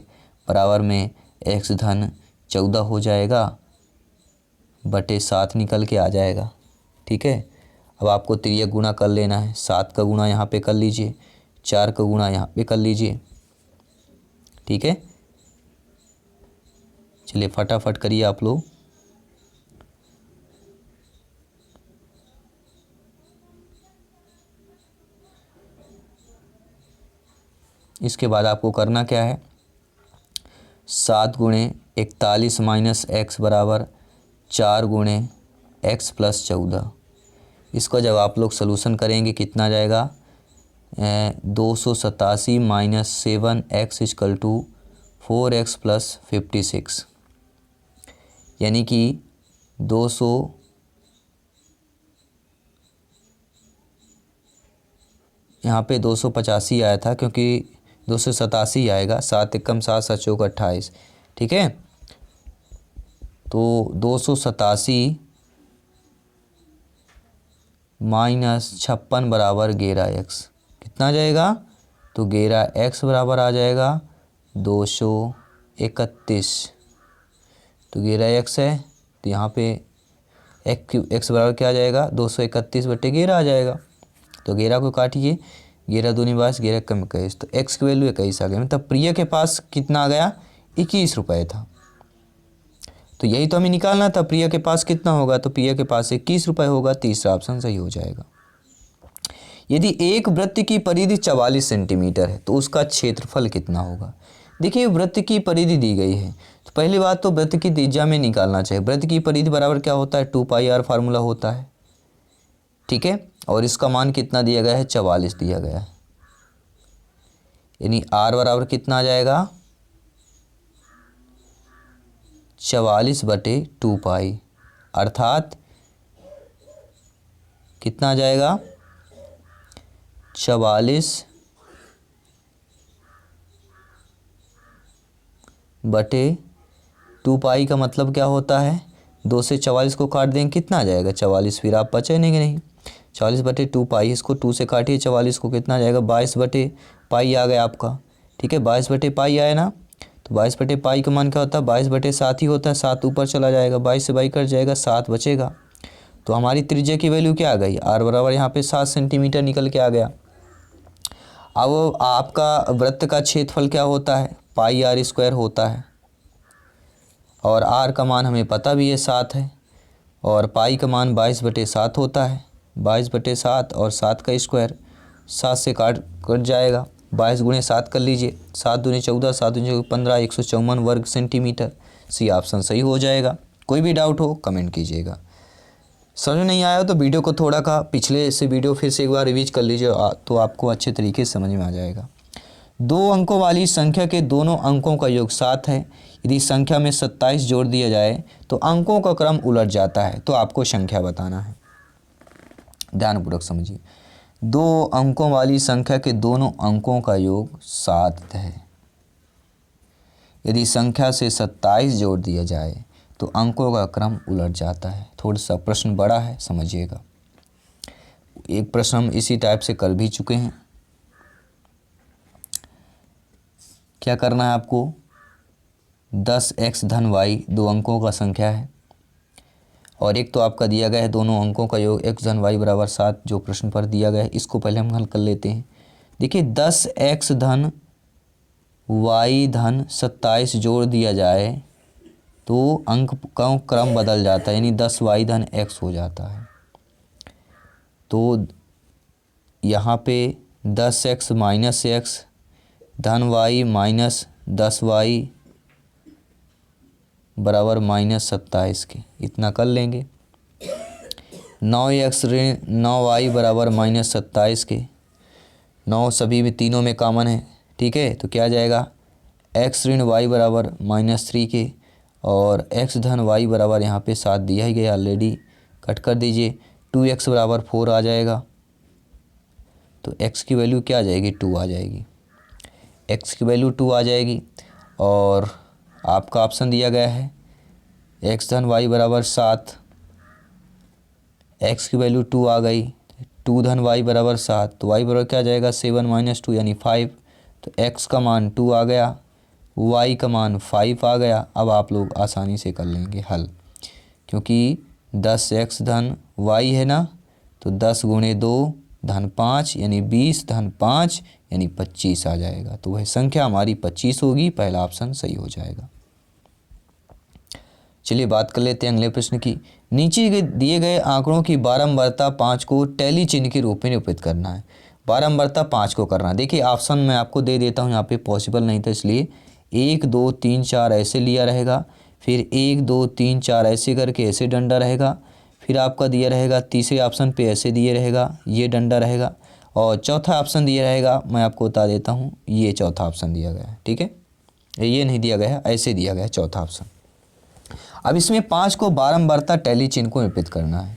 बराबर में x धन 14 हो जाएगा, बटे 7 निकल के आ जाएगा। ठीक है, अब आपको तिर्यक गुणा कर लेना है, 7 का गुणा यहाँ पे कर लीजिए, 4 का गुणा यहाँ पे कर लीजिए। ठीक है, चलिए फटाफट करिए आप लोग। इसके बाद आपको करना क्या है, 7 × 41 - x बराबर 4 × x + 14। इसका जब आप लोग सलूशन करेंगे कितना जाएगा, 287 - 7x = 4x + 56, यानी कि 200 यहाँ पे 285 आया था, क्योंकि 287 आएगा, 7 एकम 7 7 चौक 28। ठीक है, तो 287 - 56 बराबर 11x कितना जाएगा, तो 11x बराबर आ जाएगा 231। तो 11x है, तो यहाँ पे x बराबर क्या आ जाएगा 231/11 आ जाएगा। तो 11 को काटिए, 11 दूनी 22, 11 कम 21, तो x की वैल्यू 21 आ गई। मतलब प्रिया के पास कितना आ गया 21 रुपये था। तो यही तो हमें निकालना था, प्रिया के पास कितना होगा, तो प्रिया के पास 21 रुपये होगा। तीसरा ऑप्शन सही हो जाएगा। यदि एक वृत्त की परिधि 44 सेंटीमीटर है तो उसका क्षेत्रफल कितना होगा। देखिए वृत्त की परिधि दी गई है, तो पहली बात तो वृत्त की त्रिज्या में निकालना चाहिए। वृत्त की परिधि बराबर क्या होता है 2πr फार्मूला होता है। ठीक है, और इसका मान कितना दिया गया है 44 दिया गया है, यानी r बराबर कितना आ जाएगा 44/2π, अर्थात कितना आ जाएगा 44/2π का मतलब क्या होता है, 2 से 44 को काट देंगे कितना आ जाएगा 44, फिर आप बचेंगे नहीं। 44/2π, इसको 2 से काटिए 44 को, कितना आ जाएगा 22/π आ गया आपका। ठीक है, 22/π आया ना, तो 22/π का मान क्या होता है 22/7 ही होता है, 7 ऊपर चला जाएगा, 22 से 22 कट जाएगा, 7 बचेगा। तो हमारी त्रिज्या की वैल्यू क्या आ गई, r बराबर यहाँ पे 7 सेंटीमीटर निकल के आ गया। अब आपका वृत्त का क्षेत्रफल क्या होता है πr² होता है, और r का मान हमें पता भी है 7 है, और पाई का मान 22/7 होता है। 22/7 और 7 का स्क्वायर, 7 से कट जाएगा, 22 × 7 कर लीजिए, 7 दूनी 14, 7 दूनी 15, 154 वर्ग सेंटीमीटर। सी ऑप्शन सही हो जाएगा। कोई भी डाउट हो कमेंट कीजिएगा। समझ नहीं आया तो वीडियो को थोड़ा का पिछले से वीडियो फिर से एक बार रिवीज कर लीजिए, तो आपको अच्छे तरीके से समझ में आ जाएगा। 2 अंकों वाली संख्या के दोनों अंकों का योग 7 है। यदि संख्या में 27 जोड़ दिया जाए तो अंकों का क्रम उलट जाता है, तो आपको संख्या बताना है। ध्यानपूर्वक समझिए। 2 अंकों वाली संख्या के दोनों अंकों का योग 7 है। यदि संख्या से 27 जोड़ दिया जाए तो अंकों का क्रम उलट जाता है। थोड़ा सा प्रश्न बड़ा है, समझिएगा। एक प्रश्न हम इसी टाइप से कर भी चुके हैं। क्या करना है आपको, 10x धन y दो अंकों का संख्या है और एक तो आपका दिया गया है दोनों अंकों का योग x धन y बराबर 7, जो प्रश्न पर दिया गया है। इसको पहले हम हल कर लेते हैं। देखिए 10x धन y धन 27 जोड़ दिया जाए तो अंक का क्रम बदल जाता है, यानी 10y धन x हो जाता है। तो यहाँ पे 10x माइनस x धन y माइनस 10y बराबर माइनस 27 के, इतना कर लेंगे। 9x ऋण 9y बराबर माइनस 27 के, 9 सभी में तीनों में कॉमन है, ठीक है। तो क्या आ जाएगा, x ऋण y बराबर माइनस 3 के और x धन y बराबर यहाँ पे 7 दिया ही गया ऑलरेडी, कट कर दीजिए। 2x बराबर 4 आ जाएगा, तो x की वैल्यू क्या आ जाएगी, 2 आ जाएगी। x की वैल्यू 2 आ जाएगी और आपका ऑप्शन दिया गया है x धन y बराबर 7, x की वैल्यू 2 आ गई। 2 धन y बराबर 7, तो y बराबर क्या आ जाएगा, 7 माइनस 2 यानी 5। तो x का मान 2 आ गया, y का मान 5 आ गया। अब आप लोग आसानी से कर लेंगे हल, क्योंकि 10x धन y है ना, तो 10 गुणे 2 धन 5 यानी 20 धन 5 यानी 25 आ जाएगा। तो वह संख्या हमारी 25 होगी, पहला ऑप्शन सही हो जाएगा। चलिए बात कर लेते हैं अगले प्रश्न की। नीचे दिए गए आंकड़ों की बारंबारता 5 को टैली चिन्ह के रूप में निरूपित करना है। बारंबारता 5 को करना है। देखिए ऑप्शन मैं आपको दे देता हूँ, यहाँ पे पॉसिबल नहीं था इसलिए 1 2 3 4 ऐसे लिया रहेगा, फिर 1 2 3 4 ऐसे करके ऐसे डंडा रहेगा, फिर आपका दिया रहेगा तीसरे ऑप्शन पे ऐसे दिए रहेगा, ये डंडा रहेगा, और चौथा ऑप्शन दिया रहेगा, मैं आपको बता देता हूँ, ये चौथा ऑप्शन दिया गया है, ठीक है। ये नहीं दिया गया है, ऐसे दिया गया है चौथा ऑप्शन। अब इसमें 5 को बारंबारता टैली चिन्ह को निरूपित करना है।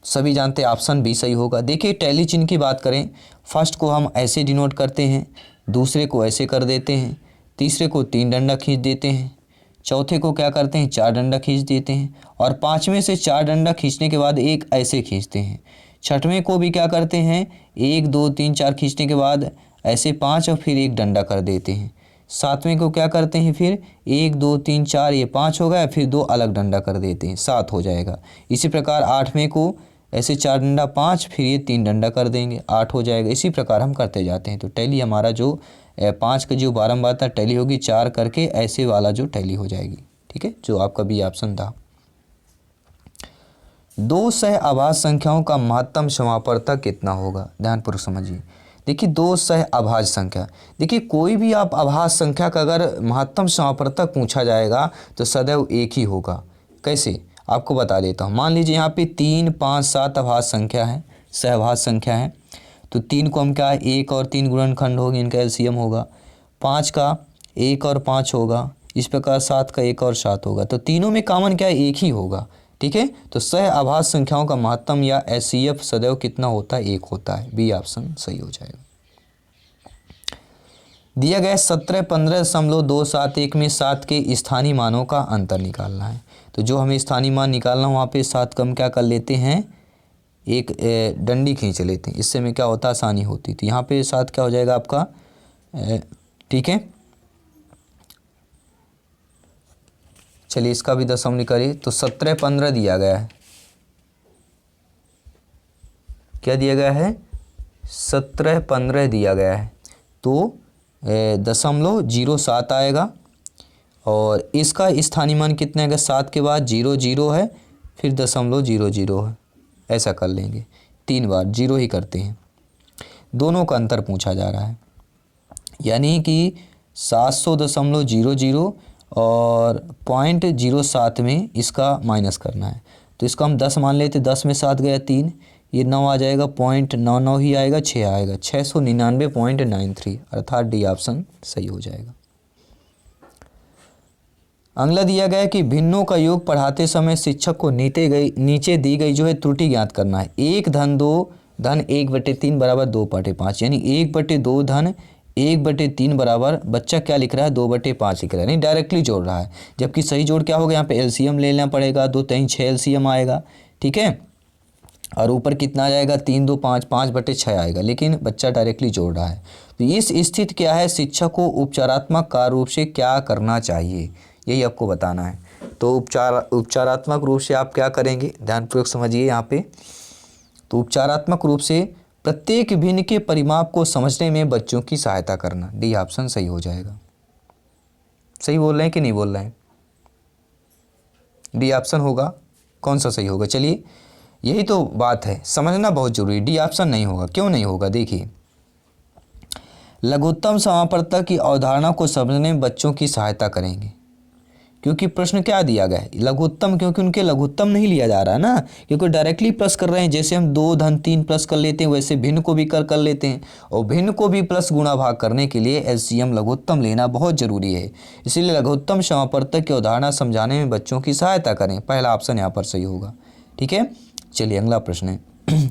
सभी जानते हैं ऑप्शन बी सही होगा। देखिए टैली चिन्ह की बात करें, फर्स्ट को हम ऐसे डिनोट करते हैं, दूसरे को ऐसे कर देते हैं, तीसरे को 3 डंडा खींच देते हैं, चौथे को क्या करते हैं, 4 डंडा खींच देते हैं, और पाँचवें से 4 डंडा खींचने के बाद एक ऐसे खींचते हैं। छठवें को भी क्या करते हैं, 1 2 3 4 खींचने के बाद ऐसे 5 और फिर एक डंडा कर देते हैं। सातवें को क्या करते हैं, फिर 1 2 3 4 ये 5 हो गया, फिर 2 अलग डंडा कर देते हैं, 7 हो जाएगा। इसी प्रकार आठवें को ऐसे 4 डंडा 5, फिर ये 3 डंडा कर देंगे, 8 हो जाएगा। इसी प्रकार हम करते जाते हैं। तो टैली हमारा जो 5 का जो बारंबारता टैली होगी, 4 करके ऐसे वाला जो टैली हो जाएगी, ठीक है, जो आपका बी ऑप्शन था। दो सहअभाज्य संख्याओं का महत्तम समापवर्तक कितना होगा, ध्यानपूर्वक समझिए। देखिए दो सहअभाज्य संख्या, देखिए कोई भी आप अभाज्य संख्या का अगर महत्तम समापवर्तक पूछा जाएगा तो सदैव एक ही होगा। कैसे, आपको बता देता हूँ। मान लीजिए यहाँ पे 3 5 7 अभाज्य संख्या है, सहअभाज्य संख्या है, तो 3 को हम क्या है, 1 और 3 गुणनखंड होगी, इनका एलसीएम होगा। 5 का 1 और 5 होगा, इस प्रकार 7 का 1 और 7 होगा। तो तीनों में कॉमन क्या है, एक ही होगा, ठीक है। तो सहअभाज्य संख्याओं का महत्तम या एचसीएफ सदैव कितना होता है, 1 होता है। बी ऑप्शन सही हो जाएगा। दिया गया 17.15.271 में 7 के स्थानीय मानों का अंतर निकालना है। तो जो हमें स्थानीय मान निकालना, वहाँ पे 7 कम क्या कर लेते हैं, एक डंडी खींच लेते हैं, इससे में क्या होता है, आसानी होती। तो यहाँ पे 7 क्या हो जाएगा आपका, ठीक है। चलिए इसका भी दशमलव निकालिए। तो 17.15 दिया गया है, क्या दिया गया है, 17.15 दिया गया है, तो 0.07 आएगा। और इसका स्थानीय मान कितने आएगा, 7 के बाद 0 0 है, फिर 0.00 है, ऐसा कर लेंगे। 3 बार 0 ही करते हैं। दोनों का अंतर पूछा जा रहा है, यानी कि 700.00 और 0.07 में इसका माइनस करना है। तो इसका हम 10 मान लेते, 10 में 7 गया 3, ये 9 आ जाएगा, 0.99 ही आएगा, 6 आएगा, 699.93, अर्थात डी ऑप्शन सही हो जाएगा। अगला दिया गया कि भिन्नों का योग पढ़ाते समय शिक्षक को नीचे दी गई जो है त्रुटि ज्ञात करना है। 1 धन 2 धन 1/3 बराबर 2/5, यानी 1/2 धन 1/3 बराबर बच्चा क्या लिख रहा है, 2/5 लिख रहा है, नहीं डायरेक्टली जोड़ रहा है। जबकि सही जोड़ क्या होगा, यहाँ पे एलसीएम ले लेना पड़ेगा, 2 3 6 एलसीएम आएगा, ठीक है। और ऊपर कितना आ जाएगा, 3 2 5, 5/6 आएगा, लेकिन बच्चा डायरेक्टली जोड़ रहा है। तो इस स्थिति क्या है, शिक्षक को उपचारात्मक कार्य रूप से क्या करना चाहिए, यही आपको बताना है। तो उपचारात्मक रूप से आप क्या करेंगे, ध्यानपूर्वक समझिए यहाँ पे। तो उपचारात्मक रूप से प्रत्येक भिन्न के परिमाप को समझने में बच्चों की सहायता करना, डी ऑप्शन सही हो जाएगा। सही बोल रहे हैं कि नहीं बोल रहे हैं, डी ऑप्शन होगा, कौन सा सही होगा, चलिए यही तो बात है, समझना बहुत जरूरी। डी ऑप्शन नहीं होगा, क्यों नहीं होगा, देखिए लघुत्तम समापवर्तक की अवधारणा को समझने में बच्चों की सहायता करेंगे, क्योंकि प्रश्न क्या दिया गया है, लघुत्तम, क्योंकि उनके लघुत्तम नहीं लिया जा रहा है ना, क्योंकि डायरेक्टली प्लस कर रहे हैं। जैसे हम 2 धन 3 प्लस कर लेते हैं, वैसे भिन्न को भी कर लेते हैं, और भिन्न को भी प्लस गुणा भाग करने के लिए एलसीएम लघुत्तम लेना बहुत जरूरी है। इसीलिए लघुत्तम समापवर्तक की अवधारणा समझाने में बच्चों की सहायता करें, पहला ऑप्शन यहाँ पर सही होगा, ठीक है। चलिए अगला प्रश्न है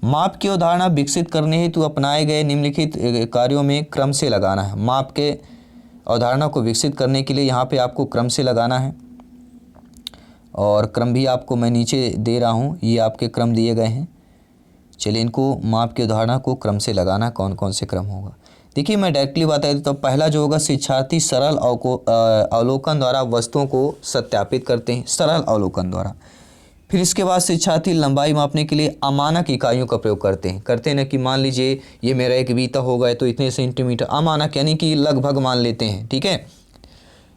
माप की अवधारणा विकसित करने हेतु अपनाए गए निम्नलिखित कार्यों में क्रम से लगाना है। माप के अवधारणा को विकसित करने के लिए यहाँ पे आपको क्रम से लगाना है, और क्रम भी आपको मैं नीचे दे रहा हूँ, ये आपके क्रम दिए गए हैं। चलिए इनको माप की अवधारणा को क्रम से लगाना, कौन कौन से क्रम होगा, देखिए मैं डायरेक्टली बता देता हूँ। पहला जो होगा, शिक्षार्थी सरल अवलोकन द्वारा वस्तुओं को सत्यापित करते हैं, सरल अवलोकन द्वारा। फिर इसके बाद शिक्षार्थी लंबाई मापने के लिए अमानक इकाइयों का प्रयोग करते हैं ना, कि मान लीजिए ये मेरा एक बीता होगा तो इतने सेंटीमीटर, अमानक यानी कि लगभग मान लेते हैं, ठीक है।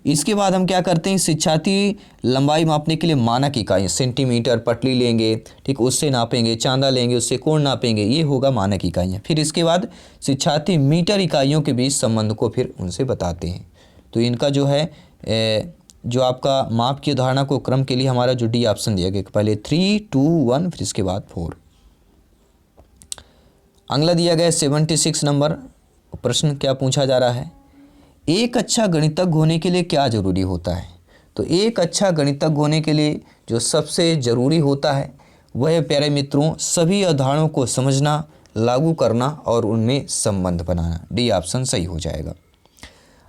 इसके बाद हम क्या करते हैं, शिक्षार्थी लंबाई मापने के लिए मानक इकाई, सेंटीमीटर पटली लेंगे, ठीक, उससे नापेंगे, चांदा लेंगे, उससे कोण नापेंगे, ये होगा मानक इकाइयाँ। फिर इसके बाद शिक्षार्थी मीटर इकाइयों के बीच संबंध को फिर उनसे बताते हैं। तो इनका जो है जो आपका माप की अवधारणा को क्रम के लिए हमारा जो डी ऑप्शन दिया गया, पहले 3 2 1 फिर इसके बाद 4। अगला दिया गया 76 नंबर प्रश्न, क्या पूछा जा रहा है, एक अच्छा गणितज्ञ होने के लिए क्या जरूरी होता है। तो एक अच्छा गणितज्ञ होने के लिए जो सबसे ज़रूरी होता है वह है प्यारे मित्रों, सभी अवधारणाओं को समझना, लागू करना और उनमें संबंध बनाना, डी ऑप्शन सही हो जाएगा।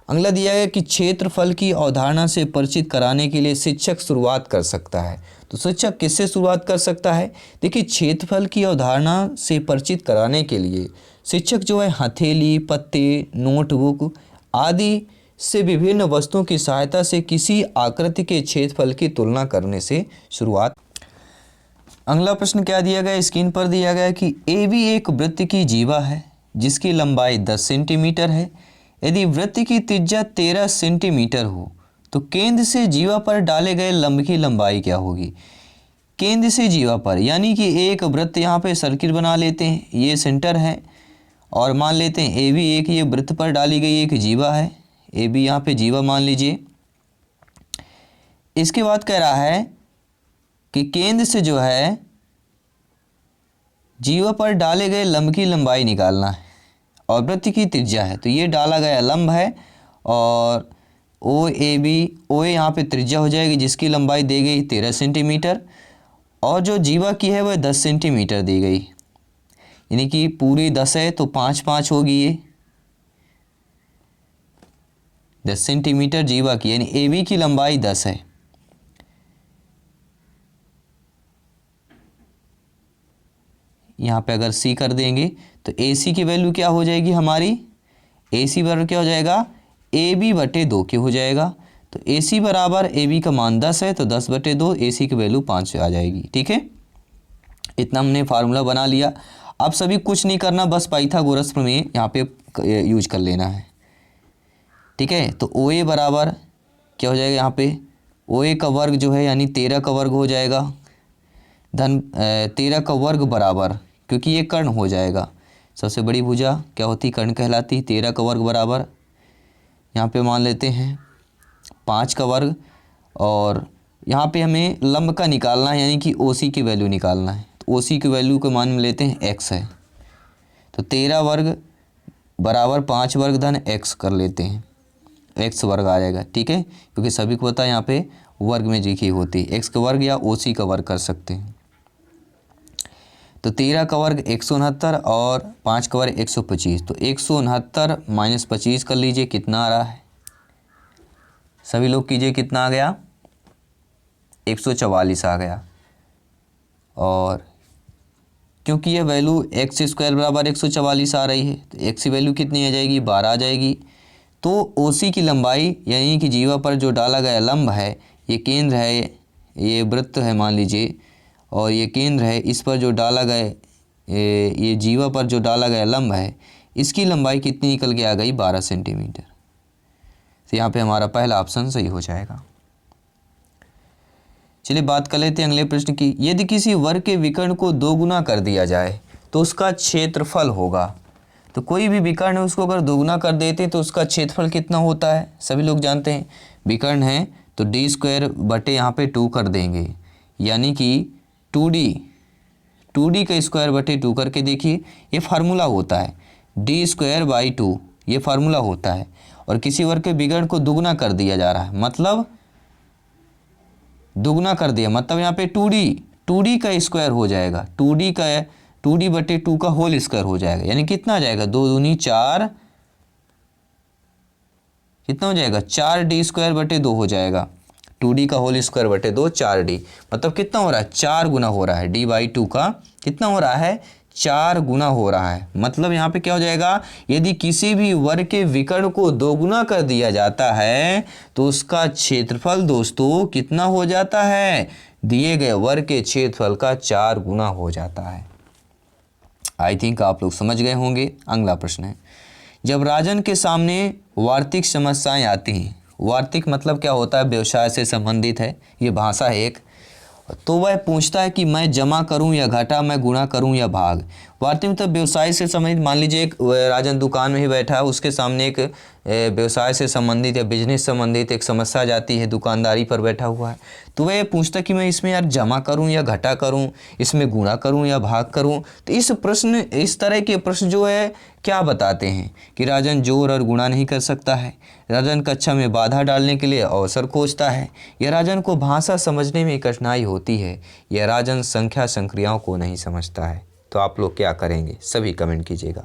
अगला दिया है कि क्षेत्रफल की अवधारणा से परिचित कराने के लिए शिक्षक शुरुआत कर सकता है। तो शिक्षक किससे शुरुआत कर सकता है, देखिए क्षेत्रफल की अवधारणा से परिचित कराने के लिए शिक्षक जो है हथेली, पत्ते, नोटबुक आदि से विभिन्न वस्तुओं की सहायता से किसी आकृति के क्षेत्रफल की तुलना करने से शुरुआत। अगला प्रश्न क्या दिया गया, स्क्रीन पर दिया गया कि ए भी एक वृत्त की जीवा है जिसकी लंबाई 10 सेंटीमीटर है। यदि वृत्त की त्रिज्या 13 सेंटीमीटर हो तो केंद्र से जीवा पर डाले गए लंब की लंबाई क्या होगी। केंद्र से जीवा पर यानी कि एक वृत्त यहाँ पे सर्किल बना लेते हैं, ये सेंटर है, और मान लेते हैं ए भी एक ये वृत्त पर डाली गई एक जीवा है, ए भी यहाँ पे जीवा मान लीजिए। इसके बाद कह रहा है कि केंद्र से जो है जीवा पर डाले गए लंब की लंबाई निकालना है और वृत्त की त्रिज्या है। तो ये डाला गया लंब है और ओ ए बी, ओ ए यहाँ पे त्रिज्या हो जाएगी जिसकी लंबाई दी गई 13 सेंटीमीटर, और जो जीवा की है वह 10 सेंटीमीटर दी गई, यानी कि पूरी 10 है तो 5 5 होगी, ये 10 सेंटीमीटर जीवा की, यानी ए बी की लंबाई 10 है। यहाँ पे अगर सी कर देंगे तो ए सी की वैल्यू क्या हो जाएगी हमारी, ए सी बराबर क्या हो जाएगा, ए बी बटे 2 की हो जाएगा। तो ए सी बराबर ए बी का मान 10 है तो 10 बटे 2, ए सी की वैल्यू 5 आ जाएगी, ठीक है। इतना हमने फार्मूला बना लिया। अब सभी कुछ नहीं करना, बस पाइथागोरस प्रमेय यहाँ पे यूज कर लेना है, ठीक है। तो ओ ए बराबर क्या हो जाएगा, यहाँ पे ओ ए का वर्ग जो है यानी 13 का वर्ग हो जाएगा, धन 13 का वर्ग बराबर, क्योंकि ये कर्ण हो जाएगा, सबसे बड़ी भुजा क्या होती, कर्ण कहलाती। 13 का वर्ग बराबर यहाँ पे मान लेते हैं 5 का वर्ग, और यहाँ पे हमें लंब का निकालना है यानी कि ओ सी की वैल्यू निकालना है। तो ओ सी की वैल्यू को मान लेते हैं x है, तो 13 वर्ग बराबर 5 वर्ग धन x कर लेते हैं, x वर्ग आ जाएगा, ठीक है, क्योंकि सभी को पता है यहाँ पे वर्ग में लिखी होती है, x का वर्ग या ओ सी का वर्ग कर सकते हैं। तो 13 का वर्ग 169 और 5 का वर्ग 125, तो 169 माइनस 25 कर लीजिए, कितना आ रहा है? सभी लोग कीजिए, कितना आ गया? 144 आ गया। और क्योंकि ये वैल्यू एक्स स्क्वायर बराबर 144 आ रही है, तो एक्स की वैल्यू कितनी आ जाएगी? 12 आ जाएगी। तो ओसी की लंबाई यानी कि जीवा पर जो डाला गया लंब है, ये केंद्र है, ये वृत्त है मान लीजिए, और ये केंद्र है, इस पर जो डाला गया ये जीवा पर जो डाला गया लंब है, इसकी लंबाई कितनी निकल के आ गई? 12 सेंटीमीटर। तो यहाँ पे हमारा पहला ऑप्शन सही हो जाएगा। चलिए बात कर लेते हैं अगले प्रश्न की। यदि किसी वर्ग के विकर्ण को 2 गुना कर दिया जाए तो उसका क्षेत्रफल होगा। तो कोई भी विकर्ण है उसको अगर 2 गुना कर देते हैं तो उसका क्षेत्रफल कितना होता है? सभी लोग जानते हैं, विकर्ण है तो डी स्क्वायर बटे यहाँ पे 2 कर देंगे, यानी कि 2d का स्क्वायर बटे 2 करके देखिए, ये फार्मूला होता है, डी स्क्वायर बाई 2 ये फार्मूला होता है। और किसी वर्ग के विकर्ण को दुगुना कर दिया जा रहा है, मतलब दुगुना कर दिया, मतलब यहाँ पे 2d का स्क्वायर हो जाएगा, 2d बटे 2 का होल स्क्वायर हो जाएगा, यानी कितना आ जाएगा? 2 दूनी 4, कितना हो जाएगा? 4d स्क्वायर बटे 2 हो जाएगा, 2d का होल स्क्वायर बटे 2 4d, मतलब कितना हो रहा है? 4 गुना हो रहा है, d बाई 2 का कितना हो रहा है? 4 गुना हो रहा है। मतलब यहाँ पे क्या हो जाएगा? यदि किसी भी वर्ग के विकर्ण को 2 गुना कर दिया जाता है तो उसका क्षेत्रफल दोस्तों कितना हो जाता है? दिए गए वर्ग के क्षेत्रफल का 4 गुना हो जाता है। आई थिंक आप लोग समझ गए होंगे। अगला प्रश्न है, जब राजन के सामने वार्षिक समस्याएं आती हैं, वार्षिक मतलब क्या होता है? व्यवसाय से संबंधित है, ये भाषा है एक, तो वह पूछता है कि मैं जमा करूं या घटा, मैं गुणा करूं या भाग। वार्षिक मतलब व्यवसाय से संबंधित, मान लीजिए एक राजन दुकान में ही बैठा है, उसके सामने एक व्यवसाय से संबंधित या बिजनेस संबंधित एक समस्या जाती है, दुकानदारी पर बैठा हुआ है, तो वह पूछता है कि मैं इसमें यार जमा करूं या घटा करूं, इसमें गुणा करूं या भाग करूं। तो इस तरह के प्रश्न जो है क्या बताते हैं कि राजन जोड़ और गुणा नहीं कर सकता है, राजन कक्षा में बाधा डालने के लिए अवसर खोजता है, या राजन को भाषा समझने में कठिनाई होती है, या राजन संख्या संक्रियाओं को नहीं समझता है। तो आप लोग क्या करेंगे? सभी कमेंट कीजिएगा।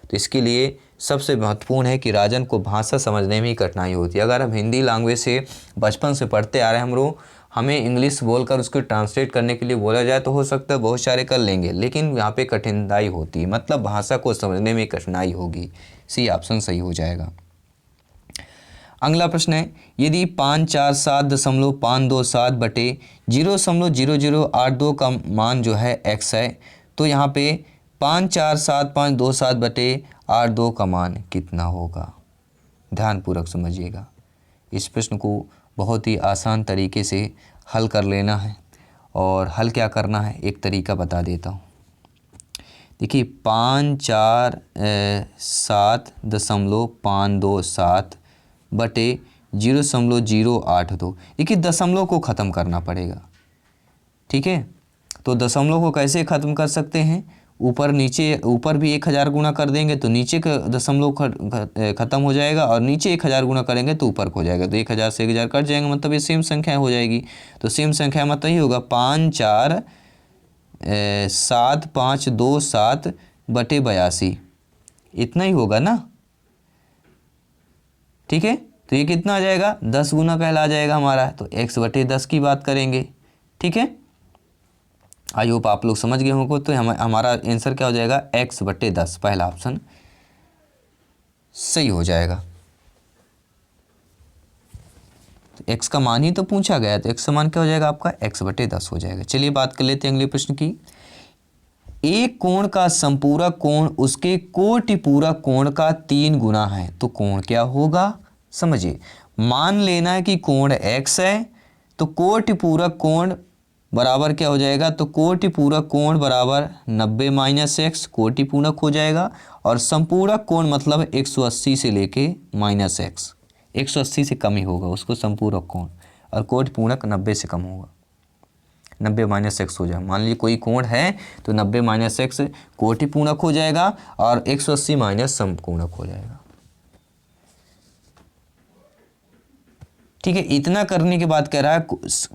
तो इसके लिए सबसे महत्वपूर्ण है कि राजन को भाषा समझने में ही कठिनाई होती है। अगर हम हिंदी लैंग्वेज से बचपन से पढ़ते आ रहे हैं, हमें इंग्लिश बोलकर उसको ट्रांसलेट करने के लिए बोला जाए तो हो सकता है बहुत सारे कर लेंगे, लेकिन यहाँ पे कठिनाई होती है, मतलब भाषा को समझने में कठिनाई होगी। सी ऑप्शन सही हो जाएगा। अगला प्रश्न है, यदि 547.527 बटे 0.0082 का मान जो है x है, तो यहाँ पे 547.527 बटे 82 का मान कितना होगा? ध्यानपूर्वक समझिएगा। इस प्रश्न को बहुत ही आसान तरीके से हल कर लेना है, और हल क्या करना है एक तरीका बता देता हूँ। देखिए 547.527 बटे 0.082, देखिए दशमलव को ख़त्म करना पड़ेगा, ठीक है। तो दशमलव को कैसे ख़त्म कर सकते हैं? ऊपर भी 1000 गुना कर देंगे तो नीचे का दशमलव खत्म हो जाएगा, और नीचे 1000 गुना करेंगे तो ऊपर हो जाएगा, तो 1000 से 1000 कट जाएंगे, मतलब ये सेम संख्या हो जाएगी। तो सेम संख्या मतलब ही होगा 547.527 बटे 82, इतना ही होगा ना, ठीक है। तो ये कितना आ जाएगा? 10 गुना कहला जाएगा हमारा, तो x बटे 10 की बात करेंगे, ठीक है। आई होप आप लोग समझ गए होंगे। तो हमारा आंसर क्या हो जाएगा? x बटे 10, पहला ऑप्शन सही हो जाएगा। तो x का मान ही तो पूछा गया, तो x का मान क्या हो जाएगा आपका? x बटे 10 हो जाएगा। चलिए बात कर लेते हैं अगले प्रश्न की। एक कोण का संपूरक कोण उसके कोटि पूरक कोण का 3 गुना है, तो कोण क्या होगा? समझिए, मान लेना है कि कोण x है, तो कोटि पूरक कोण बराबर क्या हो जाएगा? तो कोटि पूरक कोण बराबर 90 माइनस x, कोटि पूरक हो जाएगा, और संपूरक कोण मतलब 180 से लेके माइनस x, 180 से कम ही होगा उसको संपूरक कोण, और कोटि पूरक 90 से कम होगा, 90 माइनस x हो जाएगा। मान लीजिए कोई कोण है तो 90 माइनस x कोटि पूरक हो जाएगा, और 180 माइनस समकोणक हो जाएगा, ठीक है। इतना करने के बाद कह रहा है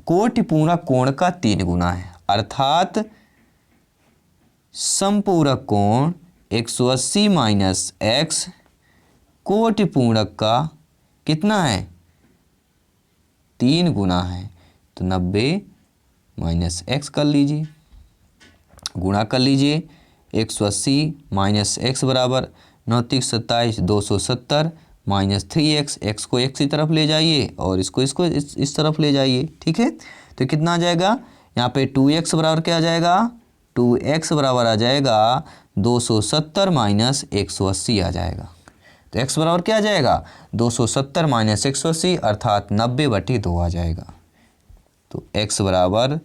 कोटि पूरक कोण का 3 गुना है, अर्थात समपूरक कोण 180 माइनस एक्स कोटि पूरक का कितना है 3 गुना है, तो 90 माइनस एक्स कर लीजिए, गुणा कर लीजिए 180 माइनस एक्स बराबर 9 × 27 270 माइनस 3x, एक्स को एक्स की तरफ ले जाइए और इसको इस तरफ ले जाइए। ठीक है, तो कितना आ जाएगा यहाँ पे 2x बराबर क्या आ जाएगा 2x बराबर आ जाएगा 270 माइनस 180 आ जाएगा। तो x बराबर क्या आ जाएगा 270 माइनस 180 अर्थात 90/2 आ जाएगा। तो x बराबर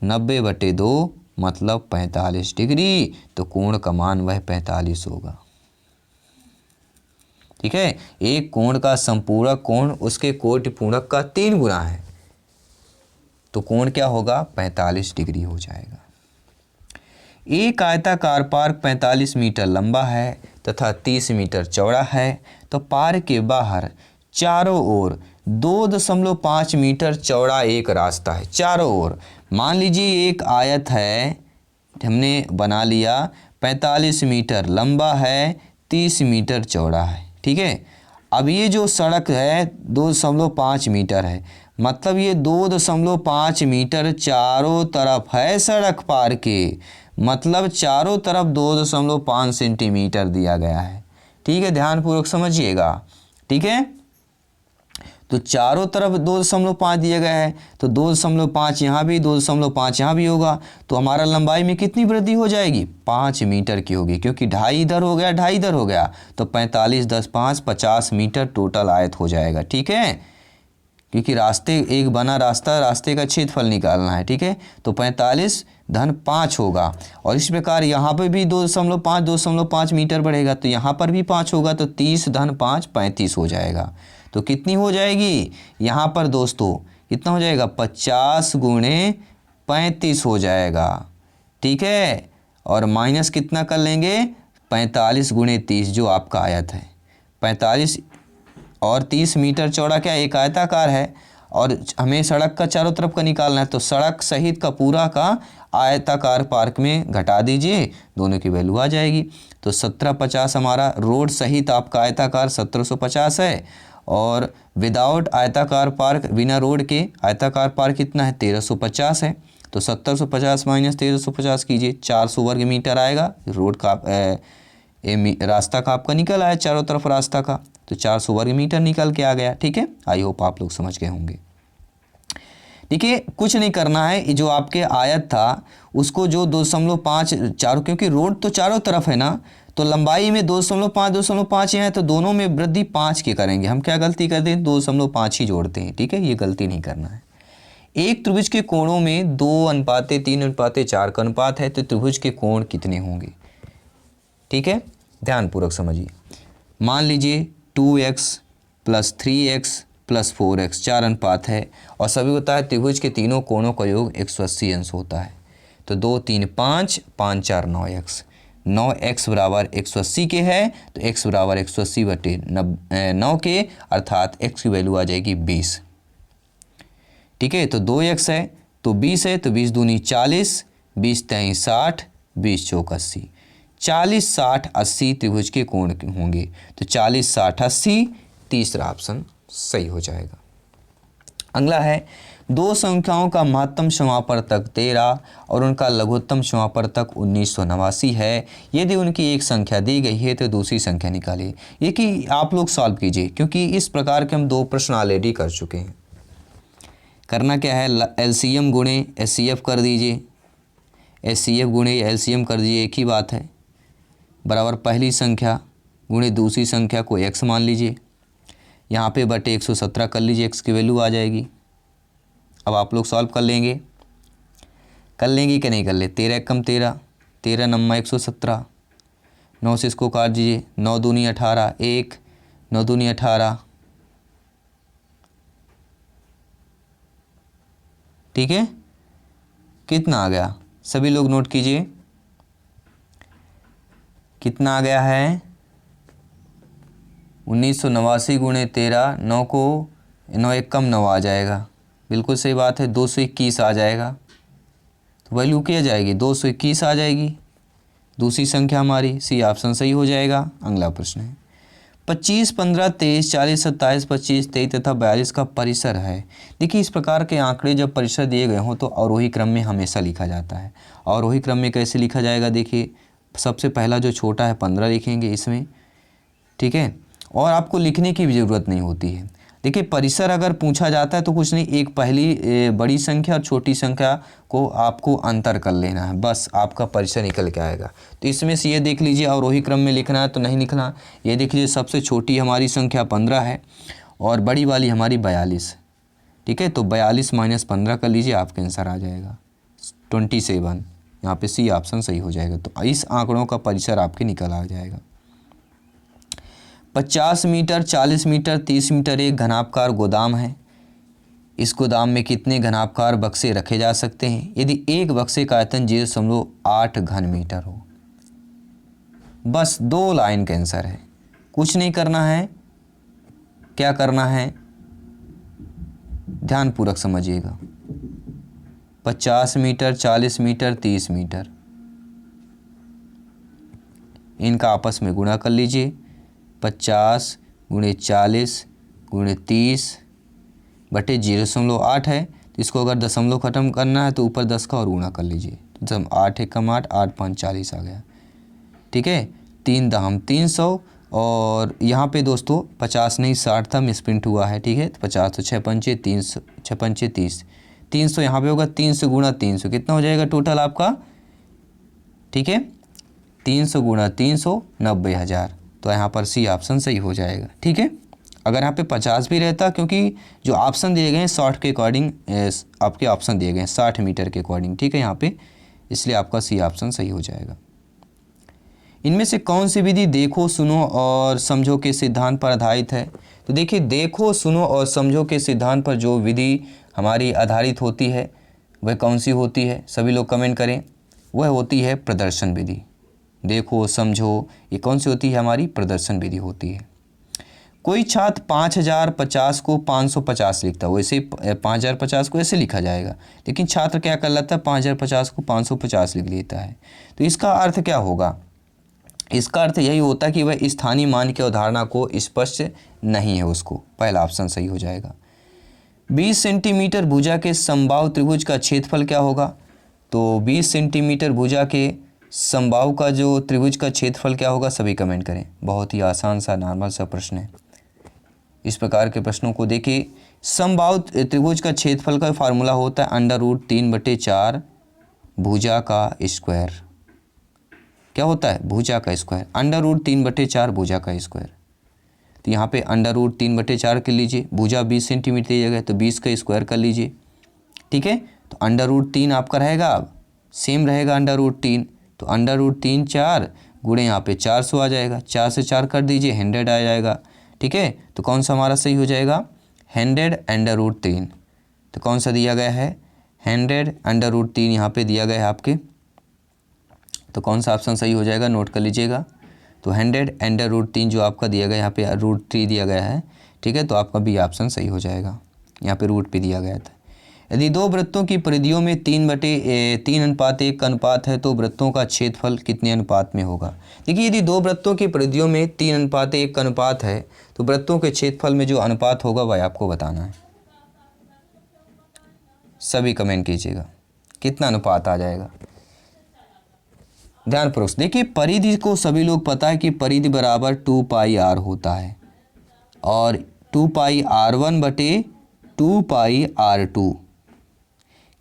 90/2 मतलब 45 डिग्री, तो कोण का मान वह 45 होगा। ठीक है, एक कोण का संपूरक कोण उसके कोटि पूरक का 3 गुना है, तो कोण क्या होगा 45 डिग्री हो जाएगा। एक आयताकार पार्क 45 मीटर लंबा है तथा 30 मीटर चौड़ा है, तो पार्क के बाहर चारों ओर 2.5 मीटर चौड़ा एक रास्ता है। चारों ओर मान लीजिए एक आयत है, हमने बना लिया 45 मीटर लंबा है 30 मीटर चौड़ा है। ठीक है, अब ये जो सड़क है 2.5 मीटर है, मतलब ये 2.5 मीटर चारों तरफ है सड़क पार के, मतलब चारों तरफ 2.5 सेंटीमीटर दिया गया है। ठीक है, ध्यानपूर्वक समझिएगा। ठीक है, तो चारों तरफ 2.5 दिया गया है, तो 2.5 यहाँ भी 2.5 यहाँ भी होगा, तो हमारा लंबाई में कितनी वृद्धि हो जाएगी 5 मीटर की होगी, क्योंकि 2.5 इधर हो गया 2.5 इधर हो गया, तो 45 × 5 50 मीटर टोटल आयत हो जाएगा। ठीक है, क्योंकि एक बना रास्ते का क्षेत्रफल निकालना है। ठीक है, तो 45 × 5 होगा, और इस प्रकार यहाँ पे भी 2.5 मीटर बढ़ेगा, तो यहाँ पर भी 5 होगा, तो 30 × 5 35 हो जाएगा। तो कितनी हो जाएगी यहाँ पर दोस्तों कितना हो जाएगा 50 × 35 हो जाएगा। ठीक है, और माइनस कितना कर लेंगे 45 × 30 जो आपका आयत है। 45 और 30 मीटर चौड़ा क्या एक आयताकार है, और हमें सड़क का चारों तरफ का निकालना है, तो सड़क सहित का पूरा का आयताकार पार्क में घटा दीजिए, दोनों की वैल्यू आ जाएगी। तो 1750 हमारा रोड सहित आपका आयताकार 1750 है, और विदाउट आयताकार पार्क बिना रोड के आयताकार पार्क कितना है 1350 है। तो 1750 माइनस 1350 कीजिए 400 वर्ग मीटर आएगा। रोड का रास्ता का आपका निकल आया चारों तरफ रास्ता का, तो 400 वर्ग मीटर निकल के आ गया। ठीक है, आई होप आप लोग समझ गए होंगे। देखिए कुछ नहीं करना है, जो आपके आयत था उसको जो 2.5 चारों, क्योंकि रोड तो चारों तरफ है ना, तो लंबाई में 2.5 है, तो दोनों में वृद्धि 5 की करेंगे। हम क्या गलती करते हैं 2.5 ही जोड़ते हैं। ठीक है, ये गलती नहीं करना है। एक त्रिभुज के कोणों में 2:3:4 का अनुपात है, तो त्रिभुज के कोण कितने होंगे। ठीक है, ध्यानपूर्वक समझिए। मान लीजिए 2x + 3x + 4x 4 अनुपात है, और सभी होता है त्रिभुज के तीनों कोणों का योग 180 अंश होता है। तो 2 3 5 5 4 9x 9x बराबर 180 के है, तो x बराबर 180/9 के, अर्थात x की वैल्यू आ जाएगी 20। ठीक है, तो 2x है तो 20 है, तो 20 दूनी 40, 20 3 60, 20 चौक 80, 40 60 80 त्रिभुज के कोण होंगे। तो 40 60 80 तीसरा ऑप्शन सही हो जाएगा। अगला है दो संख्याओं का महत्तम समापवर्तक 13 और उनका लघुत्तम समापवर्तक 1989 है। यदि उनकी एक संख्या दी गई है तो दूसरी संख्या निकालिए। ये कि आप लोग सॉल्व कीजिए, क्योंकि इस प्रकार के हम 2 प्रश्न ऑलरेडी कर चुके हैं। करना क्या है, LCM गुणे HCF कर दीजिए, HCF गुणे LCM कर दीजिए, एक ही बात है, बराबर पहली संख्या गुणे दूसरी संख्या को x मान लीजिए, यहाँ पे बटे 117 कर लीजिए, x की वैल्यू आ जाएगी। अब आप लोग सॉल्व कर लेंगे कि नहीं कर ले। 13 कम 13, 13 नम्मा 117, 9 से इसको काट दीजिए, 9 दूनी 18, 1 9 दूनी 18। ठीक है, कितना आ गया सभी लोग नोट कीजिए, कितना आ गया है 1989 गुणे 13, 9 को 9 एक कम 9 आ जाएगा, बिल्कुल सही बात है, 221 आ जाएगा। तो वैल्यू क्या जाएगी 221 आ जाएगी। दूसरी संख्या हमारी सी ऑप्शन सही हो जाएगा। अगला प्रश्न है 25, 15, 23, 40, 27, 25, 23 तथा 42 का परिसर है। देखिए इस प्रकार के आंकड़े जब परिसर दिए गए हों तो अवरोही क्रम में हमेशा लिखा जाता है। अवरोही क्रम में कैसे लिखा जाएगा, देखिए सबसे पहला जो छोटा है 15 लिखेंगे इसमें, ठीक है, और आपको लिखने की भी ज़रूरत नहीं होती है। देखिए परिसर अगर पूछा जाता है तो कुछ नहीं, एक पहली बड़ी संख्या और छोटी संख्या को आपको अंतर कर लेना है, बस आपका परिसर निकल के आएगा। तो इसमें से ये देख लीजिए अवरोही क्रम में लिखना है तो नहीं लिखना। ये देख लीजिए सबसे छोटी हमारी संख्या 15 है और बड़ी वाली हमारी 42, ठीक है। तो 42 माइनस 15 कर लीजिए, आपका आंसर आ जाएगा 27। यहाँ पे सी ऑप्शन सही हो जाएगा। तो इस आंकड़ों का परिसर आपके निकल आ जाएगा। 50 मीटर, 40 मीटर, 30 मीटर एक घनाभकार गोदाम है। इस गोदाम में कितने घनाभकार बक्से रखे जा सकते हैं यदि एक बक्से का आयतन 0.8 घन मीटर हो। बस 2 लाइन का आंसर है, कुछ नहीं करना है। क्या करना है, ध्यानपूर्वक समझिएगा। 50 मीटर, 40 मीटर, 30 मीटर, इनका आपस में गुणा कर लीजिए। 50 गुणे 40 गुणे 30 बटे 0.8 है, तो इसको अगर दशमलव खत्म करना है तो ऊपर 10 का और गुणा कर लीजिए। तो 8 एकम 8, 8 5 40 आ गया, ठीक है। 3 दहम 300 और यहाँ पे दोस्तों 50 नहीं 60 था, मिसप्रिंट हुआ है, ठीक है। 50 तो 6 पंचे 300, 6 पंचे 30, 300 यहाँ पे होगा। 300 गुणा 300 कितना हो जाएगा टोटल आपका, ठीक है। 300 गुणा 300 90,000। तो यहाँ पर सी ऑप्शन सही हो जाएगा, ठीक है। अगर यहाँ पे 50 भी रहता, क्योंकि जो ऑप्शन दिए गए हैं 60 के अकॉर्डिंग आपके ऑप्शन दिए गए हैं 60 मीटर के अकॉर्डिंग, ठीक है यहाँ पे, इसलिए आपका सी ऑप्शन सही हो जाएगा। इनमें से कौन सी विधि देखो, सुनो और समझो के सिद्धांत पर आधारित है। तो देखिए देखो, सुनो और समझो के सिद्धांत पर जो विधि हमारी आधारित होती है वह कौन सी होती है, सभी लोग कमेंट करें। वह होती है प्रदर्शन विधि। देखो समझो ये कौन सी होती है, हमारी प्रदर्शन विधि होती है। कोई छात्र 5050 को 550 लिखता है, वैसे 5050 को ऐसे लिखा जाएगा, लेकिन छात्र क्या कर लेता है 5050 को 550 लिख लेता है। तो इसका अर्थ क्या होगा, इसका अर्थ यही होता है कि वह स्थानीय मान की अवधारणा को स्पष्ट नहीं है उसको। पहला ऑप्शन सही हो जाएगा। 20 सेंटीमीटर भुजा के समबाहु त्रिभुज का क्षेत्रफल क्या होगा। तो 20 सेंटीमीटर भुजा के समबाहु का जो त्रिभुज का क्षेत्रफल क्या होगा, सभी कमेंट करें। बहुत ही आसान सा नॉर्मल सा प्रश्न है। इस प्रकार के प्रश्नों को देखिए, समबाहु त्रिभुज का क्षेत्रफल का फार्मूला होता है √3/4 भुजा का स्क्वायर। क्या होता है, भुजा का स्क्वायर, √3/4 भुजा का स्क्वायर। तो यहाँ पे √3/4 कर लीजिए, भुजा 20 सेंटीमीटर दी जगह तो 20 का स्क्वायर कर लीजिए, ठीक है। तो √3 आपका रहेगा, अब सेम रहेगा √3, तो √3 4 गुणे यहाँ पे 400 आ जाएगा, 4 से 4 कर दीजिए 100 आ जाएगा, ठीक है। तो कौन सा हमारा सही हो जाएगा, 100 √3। तो कौन सा दिया गया है, 100 √3 यहाँ पे दिया गया है आपके। तो कौन सा ऑप्शन सही हो जाएगा, नोट कर लीजिएगा। तो 100 √3 जो आपका दिया गया यहाँ पे √3 दिया गया है, ठीक है। तो आपका बी ऑप्शन सही हो जाएगा, यहाँ पे रूट पे दिया गया था। यदि दो वृत्तों की परिधियों में 3:3 का अनुपात है तो वृत्तों का क्षेत्रफल कितने अनुपात में होगा। देखिए यदि दो वृत्तों की परिधियों में 3:1 का अनुपात है तो वृत्तों के क्षेत्रफल में जो अनुपात होगा वह आपको बताना है। सभी कमेंट कीजिएगा कितना अनुपात आ जाएगा। ध्यानपूर्वक देखिए, परिधि को सभी लोग पता है कि परिधि बराबर 2πr होता है और 2πr1/2πr2,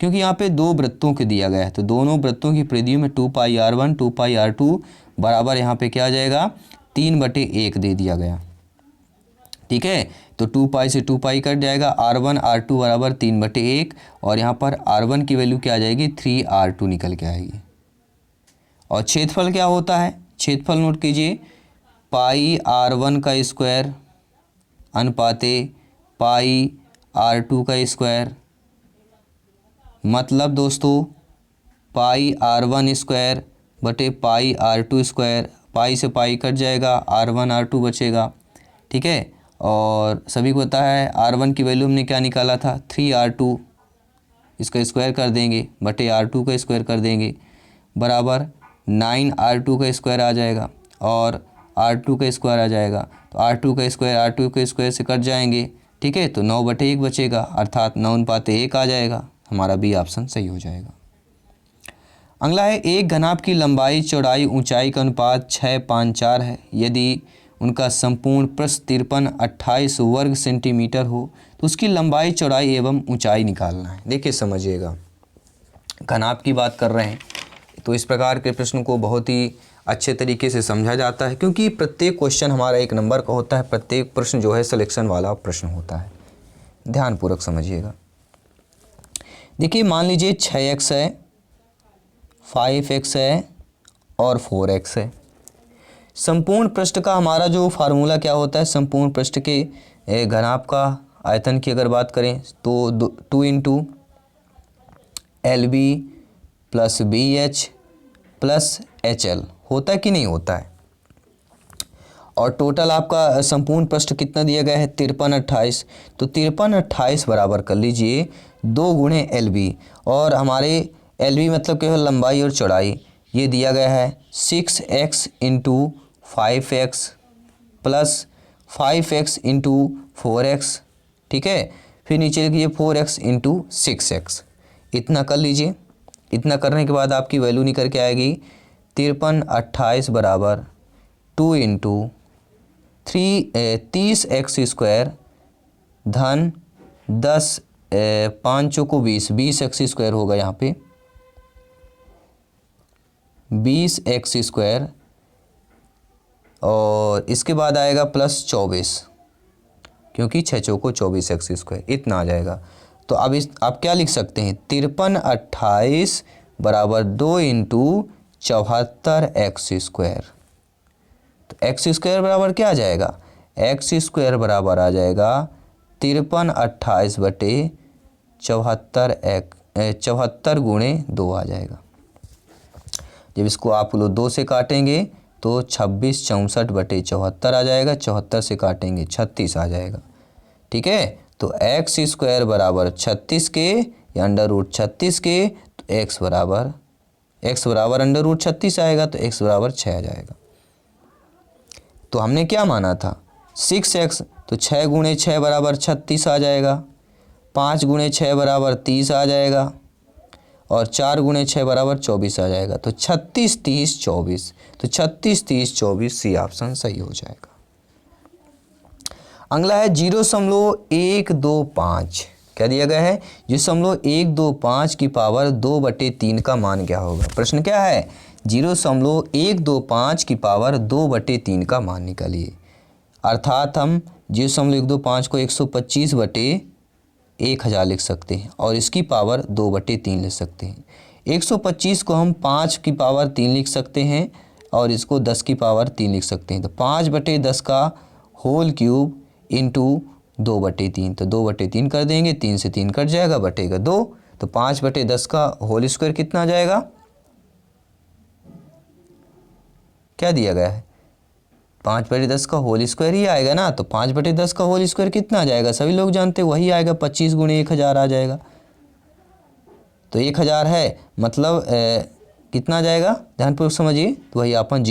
क्योंकि यहाँ पे दो वृत्तों के दिया गया है तो दोनों वृत्तों की परिधियों में 2πr1 2πr2 बराबर यहाँ पे क्या आ जाएगा 3/1 दे दिया गया, ठीक है। तो 2π से 2π कट जाएगा, r1 r2 बराबर 3/1 और यहाँ पर r1 की वैल्यू क्या आ जाएगी 3r2 निकल के आएगी। और क्षेत्रफल क्या होता है, क्षेत्रफल नोट कीजिए, πr1 का स्क्वायर अनुपाते πr2 का स्क्वायर, मतलब दोस्तों πr1 स्क्वायर बटे πr2 स्क्वायर, पाई से पाई कट जाएगा, r1 r2 बचेगा, ठीक है। और सभी को पता है r1 की वैल्यू हमने क्या निकाला था 3r2, इसका स्क्वायर कर देंगे बटे r2 का स्क्वायर कर देंगे बराबर 9r2 का स्क्वायर आ जाएगा और r2 का स्क्वायर आ जाएगा। तो r2 का स्क्वायर r2 के स्क्वायर से कट जाएंगे, ठीक है। तो 9/1 बचेगा अर्थात 9:1 आ जाएगा। हमारा बी ऑप्शन सही हो जाएगा। अगला है एक घनाभ की लंबाई चौड़ाई ऊंचाई का अनुपात 6:5:4 है। यदि उनका संपूर्ण पृष्ठ 5328 वर्ग सेंटीमीटर हो तो उसकी लंबाई चौड़ाई एवं ऊंचाई निकालना है। देखिए समझिएगा, घनाभ की बात कर रहे हैं तो इस प्रकार के प्रश्न को बहुत ही अच्छे तरीके से समझा जाता है, क्योंकि प्रत्येक क्वेश्चन हमारा 1 नंबर का होता है, प्रत्येक प्रश्न जो है सिलेक्शन वाला प्रश्न होता है। ध्यानपूर्वक समझिएगा। देखिए मान लीजिए 6x है, 5x है और 4x है। संपूर्ण पृष्ठ का हमारा जो फार्मूला क्या होता है, संपूर्ण पृष्ठ के घनाभ का आयतन की अगर बात करें तो 2 into LB plus BH plus HL होता है कि नहीं होता है। और टोटल आपका संपूर्ण पृष्ठ कितना दिया गया है 5328। तो 5328 बराबर कर लीजिए 2 गुणे LB, और हमारे LB मतलब केवल लंबाई और चौड़ाई, ये दिया गया है 6x into 5x plus 5x into 4x, ठीक है। फिर नीचे लिखिए 4x इंटू 6x, इतना कर लीजिए। इतना करने के बाद आपकी वैल्यू निकल के आएगी 5328 बराबर 2 इंटू 30x स्क्वायर धन 10 5 चौको 20x स्क्वायर होगा यहाँ पे 20x स्क्वायर, और इसके बाद आएगा प्लस 24, क्योंकि 6 चौको 24x स्क्वायर, इतना आ जाएगा। तो अब आप क्या लिख सकते हैं 5328 बराबर 2 इंटू 74x स्क्वायर। तो x स्क्वायर बराबर क्या आ जाएगा, x स्क्वायर बराबर आ जाएगा 5328 बटे 74 गुणे 2 आ जाएगा। जब इसको आप लोग 2 से काटेंगे तो 26 64 बटे 74 आ जाएगा, 74 से काटेंगे 36 आ जाएगा, ठीक है। तो x स्क्वायर बराबर 36 के या अंडर रूट 36 के, तो x बराबर अंडर रूट 36 आएगा, तो x बराबर 6 आ जाएगा। तो हमने क्या माना था 6x, तो 6 गुणे 6 बराबर 36 आ जाएगा, 5 गुणे 6 बराबर 30 आ जाएगा, और 4 गुणे 6 बराबर 24 आ जाएगा। तो 36 30 24, तो 36 30 24 सी ऑप्शन सही हो जाएगा। अगला है 0.125, क्या दिया गया है 0.125 की पावर 2/3 का मान क्या होगा। प्रश्न क्या है 0.125 की पावर 2/3 का मान निकालिए। अर्थात हम 0.125 को 125 बटे 1000 लिख सकते हैं और इसकी पावर 2/3 लिख सकते हैं। 125 को हम 5 की पावर 3 लिख सकते हैं और इसको 10 की पावर 3 लिख सकते हैं। तो 5/10 का होल क्यूब इंटू 2/3, तो 2/3 कर देंगे, 3 से 3 कट जाएगा, बटेगा 2, तो 5/10 का होल स्क्वायर कितना आ जाएगा, क्या दिया गया है 5/10 का होल स्क्वायर ही आएगा ना। तो 5/10 का होल स्क्वायर कितना आ जाएगा, सभी लोग जानते हैं वही आएगा, 25 गुणे 1000 आ जाएगा। तो 1000 है मतलब कितना आ जाएगा, ध्यानपूर्वक समझिए। तो वही अपन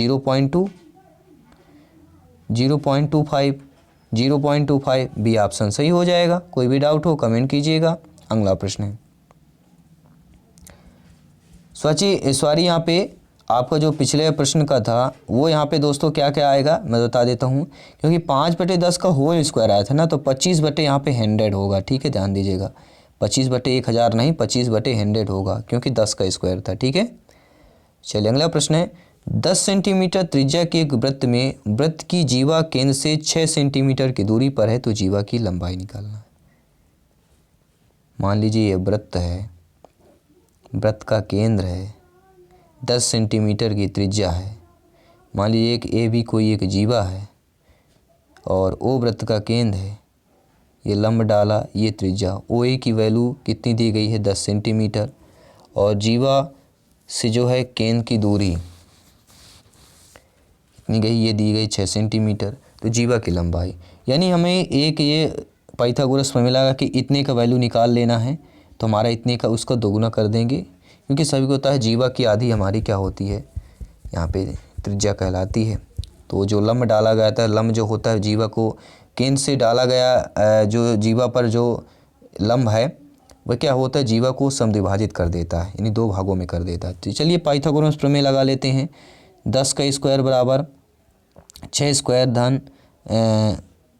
0.25 बी ऑप्शन सही हो जाएगा। कोई भी डाउट हो कमेंट कीजिएगा। अगला प्रश्न है सॉरी यहाँ पे आपका जो पिछले प्रश्न का था वो यहाँ पे दोस्तों क्या क्या आएगा मैं बता देता हूँ, क्योंकि 5/10 का होल स्क्वायर आया था ना, तो 25 बटे यहाँ पे 100 होगा, ठीक है, ध्यान दीजिएगा। 25 बटे 1000 नहीं, 25 बटे 100 होगा, क्योंकि 10 का स्क्वायर था, ठीक है। चलिए अगला प्रश्न है 10 सेंटीमीटर त्रिज्या के एक वृत्त में वृत्त की जीवा केंद्र से 6 सेंटीमीटर की दूरी पर है, तो जीवा की लंबाई निकालना है। मान लीजिए ये वृत्त है, वृत्त का केंद्र है, 10 सेंटीमीटर की त्रिज्या है। मान लीजिए एक AB कोई एक जीवा है और O वृत्त का केंद्र है, ये लंब डाला, ये त्रिज्या। OA की वैल्यू कितनी दी गई है 10 सेंटीमीटर, और जीवा से जो है केंद्र की दूरी कितनी गई, ये दी गई 6 सेंटीमीटर। तो जीवा की लंबाई, यानी हमें एक ये पाइथागोरस फॉर्मूला कि इतने का वैल्यू निकाल लेना है, तो हमारा इतने का उसका दोगुना कर देंगे, क्योंकि सभी को पता है जीवा की आधी हमारी क्या होती है यहाँ पे त्रिज्या कहलाती है। तो जो लंब डाला गया था, लंब जो होता है जीवा को केंद्र से डाला गया, जो जीवा पर जो लंब है वह क्या होता है, जीवा को समद्विभाजित कर देता है, यानी दो भागों में कर देता है। तो चलिए पाइथागोरस प्रमेय लगा लेते हैं। 10 का स्क्वायर बराबर 6 स्क्वायर धन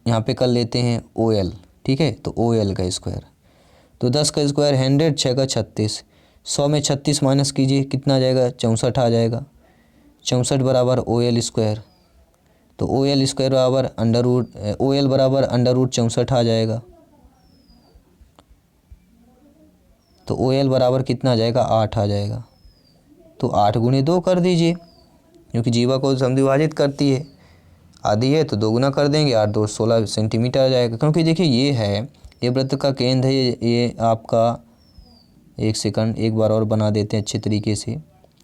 यहाँ पे कर लेते हैं OL, ठीक है। तो OL का स्क्वायर, तो 10 का स्क्वायर 100, 6 का 36, 100 में 36 माइनस कीजिए, कितना आ जाएगा, 64 आ जाएगा। 64 बराबर OL स्क्वायर, तो OL स्क्वायर बराबर अंडर रूट OL बराबर अंडर रूट 64 आ जाएगा। तो OL बराबर कितना आ जाएगा, 8 आ जाएगा। तो 8 गुणे 2 कर दीजिए, क्योंकि जीवा को समद्विभाजित करती है, आधी है तो 2 गुना कर देंगे, 8 2 16 सेंटीमीटर आ जाएगा। क्योंकि देखिए ये है, ये वृत्त का केंद्र है, ये आपका, एक सेकंड एक बार और बना देते हैं अच्छे तरीके से।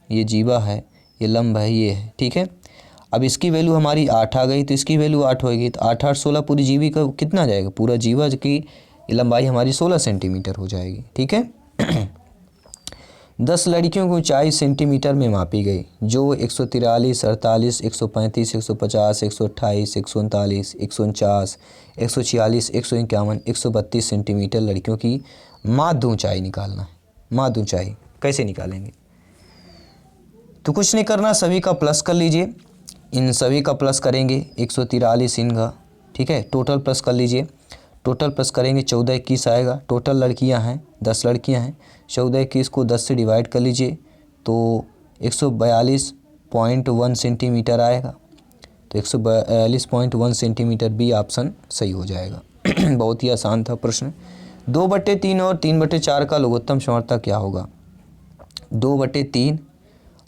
ये जीवा है, ये लंब है, ये है, ठीक है। अब इसकी वैल्यू हमारी 8 आ गई, तो इसकी वैल्यू 8 होगी। तो 8 8 16 पूरी जीवी का कितना आ जाएगा, पूरा जीवा की लंबाई हमारी 16 सेंटीमीटर हो जाएगी, ठीक है। 10 लड़कियों की ऊंचाई सेंटीमीटर में मापी गई, जो 143, 48, 135, 150, 128, 139, 149, 146, 151, 132 सेंटीमीटर लड़कियों की माध्य ऊंचाई निकालना है। माध्य ऊंचाई कैसे निकालेंगे, तो कुछ नहीं करना, सभी का प्लस कर लीजिए। इन सभी का प्लस करेंगे, 143 इनका, ठीक है, टोटल प्लस कर लीजिए। टोटल प्लस करेंगे 14 21 आएगा। टोटल लड़कियां हैं 10 लड़कियां हैं, 14 21 को 10 से डिवाइड कर लीजिए तो 142.1 सेंटीमीटर आएगा। तो 142.1 सेंटीमीटर बी ऑप्शन सही हो जाएगा। बहुत ही आसान था प्रश्न। 2/3 और 3/4 का लघुत्तम समवर्तक क्या होगा, 2/3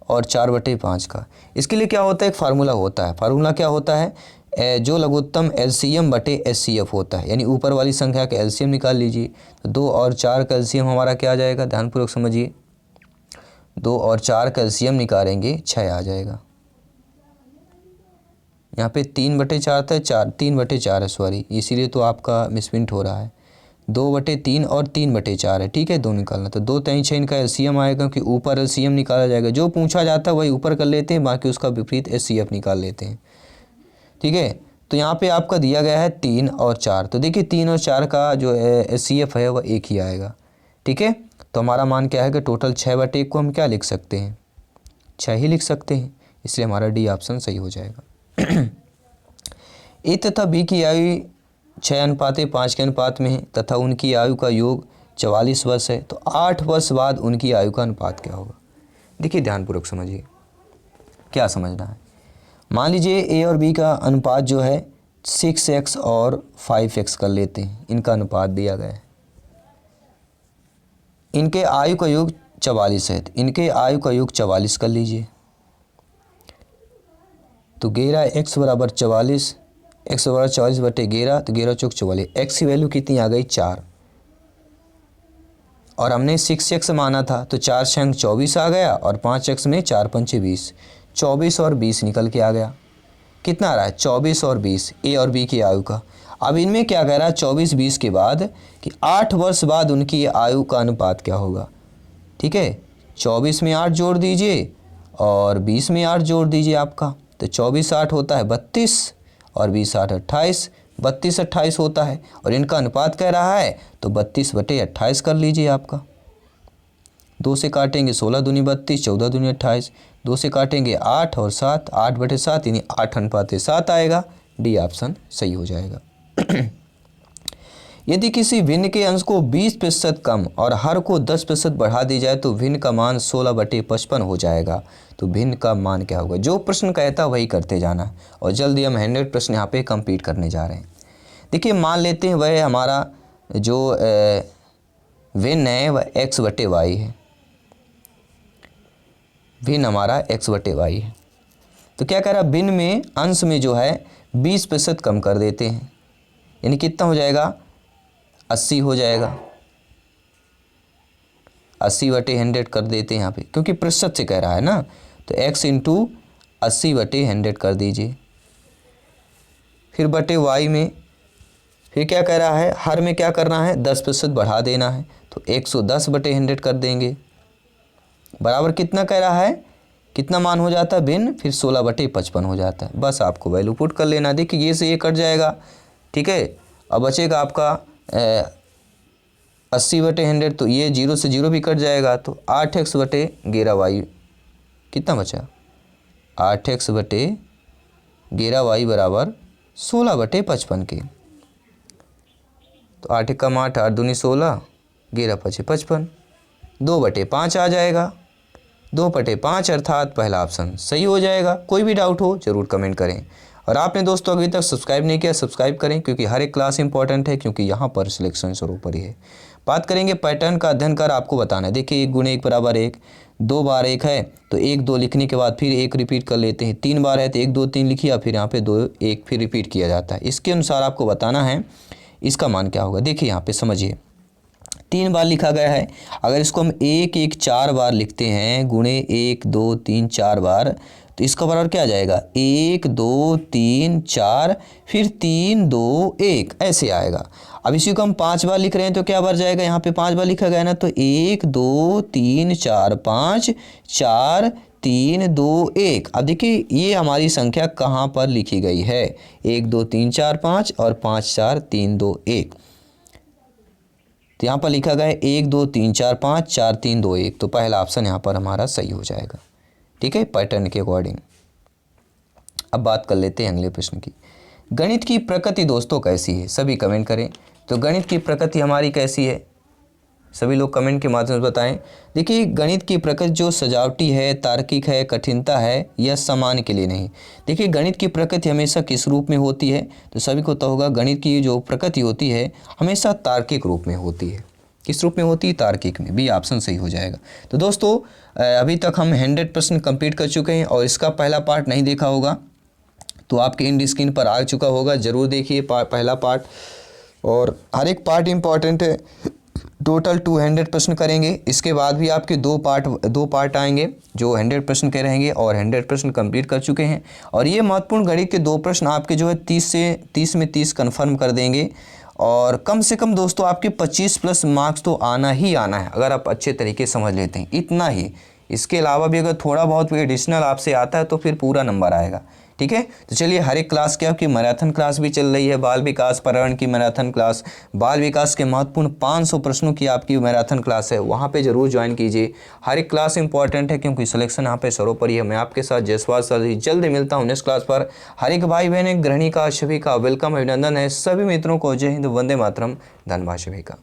और 4/5 का। इसके लिए क्या होता है, एक फार्मूला होता है। फार्मूला क्या होता है, जो लघुत्तम LCM बटे HCF होता है, यानी ऊपर वाली संख्या का LCM निकाल लीजिए। तो 2 और 4 का LCM हमारा क्या आ जाएगा, ध्यानपूर्वक समझिए। 2 और 4 का LCM निकालेंगे 6 आ जाएगा। यहाँ पे 3/4 था, 3/4 है, सॉरी, इसीलिए तो आपका मिसप्रिंट हो रहा है। 2/3 और 3/4 है, ठीक है, 2 निकालना। तो 2 3 6 इनका LCM आएगा, क्योंकि ऊपर LCM निकाला जाएगा। जो पूछा जाता है वही ऊपर कर लेते हैं, बाकी उसका विपरीत HCF निकाल लेते हैं, ठीक है। तो यहाँ पे आपका दिया गया है 3 और 4, तो देखिए 3 और 4 का जो HCF है वह एक ही आएगा, ठीक है। तो हमारा मान क्या है कि टोटल 6/1 को हम क्या लिख सकते हैं, 6 ही लिख सकते हैं, इसलिए हमारा डी ऑप्शन सही हो जाएगा। ए तथा बी की आयु 6:5 के अनुपात में है तथा उनकी आयु का योग 44 वर्ष है, तो 8 वर्ष बाद उनकी आयु का अनुपात क्या होगा। देखिए ध्यानपूर्वक समझिए, क्या समझना है। मान लीजिए ए और बी का अनुपात जो है 6x और 5x कर लेते हैं, इनका अनुपात दिया गया है। इनके आयु का योग 44 है, तो इनके आयु का योग 44 कर लीजिए। तो 11x बराबर 44, x बराबर 44/11, तो 11 चौक 44, x की वैल्यू कितनी आ गई, 4। और हमने 6x माना था, तो 4 6 24 आ गया, और 5x में 4 5 20, 24 और 20 निकल के आ गया। कितना आ रहा है, 24 और 20 ए और बी की आयु का। अब इनमें क्या कह रहा है, 24 20 के बाद कि 8 वर्ष बाद उनकी आयु का अनुपात क्या होगा, ठीक है। 24 में 8 जोड़ दीजिए और 20 में 8 जोड़ दीजिए आपका, तो 24 8 होता है 32 और 20 8 28, 32 28 होता है। और इनका अनुपात कह रहा है, तो 32/28 कर लीजिए आपका। 2 से काटेंगे 16 दूनी 32, 14 दूनी 28, 2 से काटेंगे 8 और 7, 8/7 यानी 8:7 आएगा। डी ऑप्शन सही हो जाएगा। यदि किसी भिन्न के अंश को 20% कम और हर को 10% बढ़ा दी जाए तो भिन्न का मान 16/55 हो जाएगा। तो भिन्न का मान क्या होगा, जो प्रश्न कहता वही करते जाना। और जल्दी हम 100 प्रश्न यहाँ पे कंप्लीट करने जा रहे हैं। देखिए मान लेते हैं वह हमारा जो भिन्न है वह x/y है, भिन्न हमारा x/y है। तो क्या कह रहा है, भिन्न में अंश में जो है 20% कम कर देते हैं, यानी कितना हो जाएगा, 80 हो जाएगा। 80/100 कर देते हैं यहाँ पे, क्योंकि प्रतिशत से कह रहा है ना। तो x × 80/100 कर दीजिए। फिर बटे y में फिर क्या कह रहा है, हर में क्या करना है, 10% बढ़ा देना है, तो 110/100 कर देंगे। बराबर कितना कह रहा है, कितना मान हो जाता है भिन्न, फिर 16/55 हो जाता है। बस आपको वैल्यू पुट कर लेना। देखिए ये से ये कट जाएगा, ठीक है। अब बचेगा आपका 80/100, तो ये 0 से 0 भी कट जाएगा, तो 8x/11y कितना बचा, 8x/11y बराबर 16/55 के। तो 8 एकम 8, 8 दूनी 16, 11 पचे 55, 2/5 आ जाएगा। 2/5 अर्थात पहला ऑप्शन सही हो जाएगा। कोई भी डाउट हो जरूर कमेंट करें। और आपने दोस्तों अभी तक सब्सक्राइब नहीं किया, सब्सक्राइब करें, क्योंकि हर एक क्लास इंपॉर्टेंट है, क्योंकि यहाँ पर सिलेक्शन सर्वोपरि है। बात करेंगे पैटर्न का अध्ययन कर आपको बताना है। देखिए 1 × 1 = 1, 2 बार 1 है तो 1 2 लिखने के बाद फिर 1 रिपीट कर लेते हैं। 3 बार है तो 1 2 3 लिखिए, फिर यहाँ पे 2 1 फिर रिपीट किया जाता है। इसके अनुसार आपको बताना है इसका मान क्या होगा। देखिए यहाँ पे समझिए, 3 बार लिखा गया है। अगर इसको हम 1 1 4 बार लिखते हैं, गुणे 1 2 3 4 बार, तो इसका बराबर क्या आ जाएगा, 1 2 3 4 फिर 3 2 1 ऐसे आएगा। अब इसी को हम 5 बार लिख रहे हैं तो क्या बन जाएगा, यहाँ पे 5 बार लिखा गया है ना, तो 1 2 3 4 5 4 3 2 1। अब देखिए ये हमारी संख्या कहाँ पर लिखी गई है, 1 2 3 4 5 और 5 4 3 2 1। तो यहाँ पर लिखा गया है 1 2 3 4 5 4 3 2 1, तो पहला ऑप्शन यहाँ पर हमारा सही हो जाएगा, ठीक है, पैटर्न के अकॉर्डिंग। अब बात कर लेते हैं अगले प्रश्न की। गणित की प्रकृति दोस्तों कैसी है, सभी कमेंट करें। तो गणित की प्रकृति हमारी कैसी है, सभी लोग कमेंट के माध्यम से बताएं। देखिए गणित की प्रकृति जो सजावटी है, तार्किक है, कठिनता है, यह सामान्य के लिए नहीं। देखिए गणित की प्रकृति हमेशा किस रूप में होती है, तो सभी को पता होगा गणित की जो प्रकृति होती है हमेशा तार्किक रूप में होती है। किस रूप में होती है, तार्किक में। बी ऑप्शन सही हो जाएगा। तो दोस्तों अभी तक हम 100% कंप्लीट कर चुके हैं, और इसका पहला पार्ट नहीं देखा होगा तो आपके इंड स्क्रीन पर आ चुका होगा, ज़रूर देखिए पहला पार्ट। और हर एक पार्ट इम्पॉर्टेंट है, टोटल 200 प्रश्न करेंगे। इसके बाद भी आपके दो पार्ट आएंगे जो 100% के रहेंगे, और 100% कंप्लीट कर चुके हैं। और ये महत्वपूर्ण गणित के 2 प्रश्न आपके जो है 30 में 30 कन्फर्म कर देंगे। और कम से कम दोस्तों आपके 25+ मार्क्स तो आना ही आना है, अगर आप अच्छे तरीके से समझ लेते हैं, इतना ही। इसके अलावा भी अगर थोड़ा बहुत भी एडिशनल आपसे आता है तो फिर पूरा नंबर आएगा, ठीक है। तो चलिए हर एक क्लास की आपकी मैराथन क्लास भी चल रही है, बाल विकास पर्यावरण की मैराथन क्लास, बाल विकास के महत्वपूर्ण 500 प्रश्नों की आपकी मैराथन क्लास है, वहाँ पे जरूर ज्वाइन कीजिए। हर एक क्लास इंपॉर्टेंट है, क्योंकि सिलेक्शन यहाँ पे सर्वोपरि है। मैं आपके साथ जयसवाल सर जल्द मिलता हूँ नेक्स्ट क्लास पर। हर एक भाई बहन गृहिणी का सभी का वेलकम, अभिनंदन है। सभी मित्रों को जय हिंद, वंदे मातरम, धन्यवाद सभी का।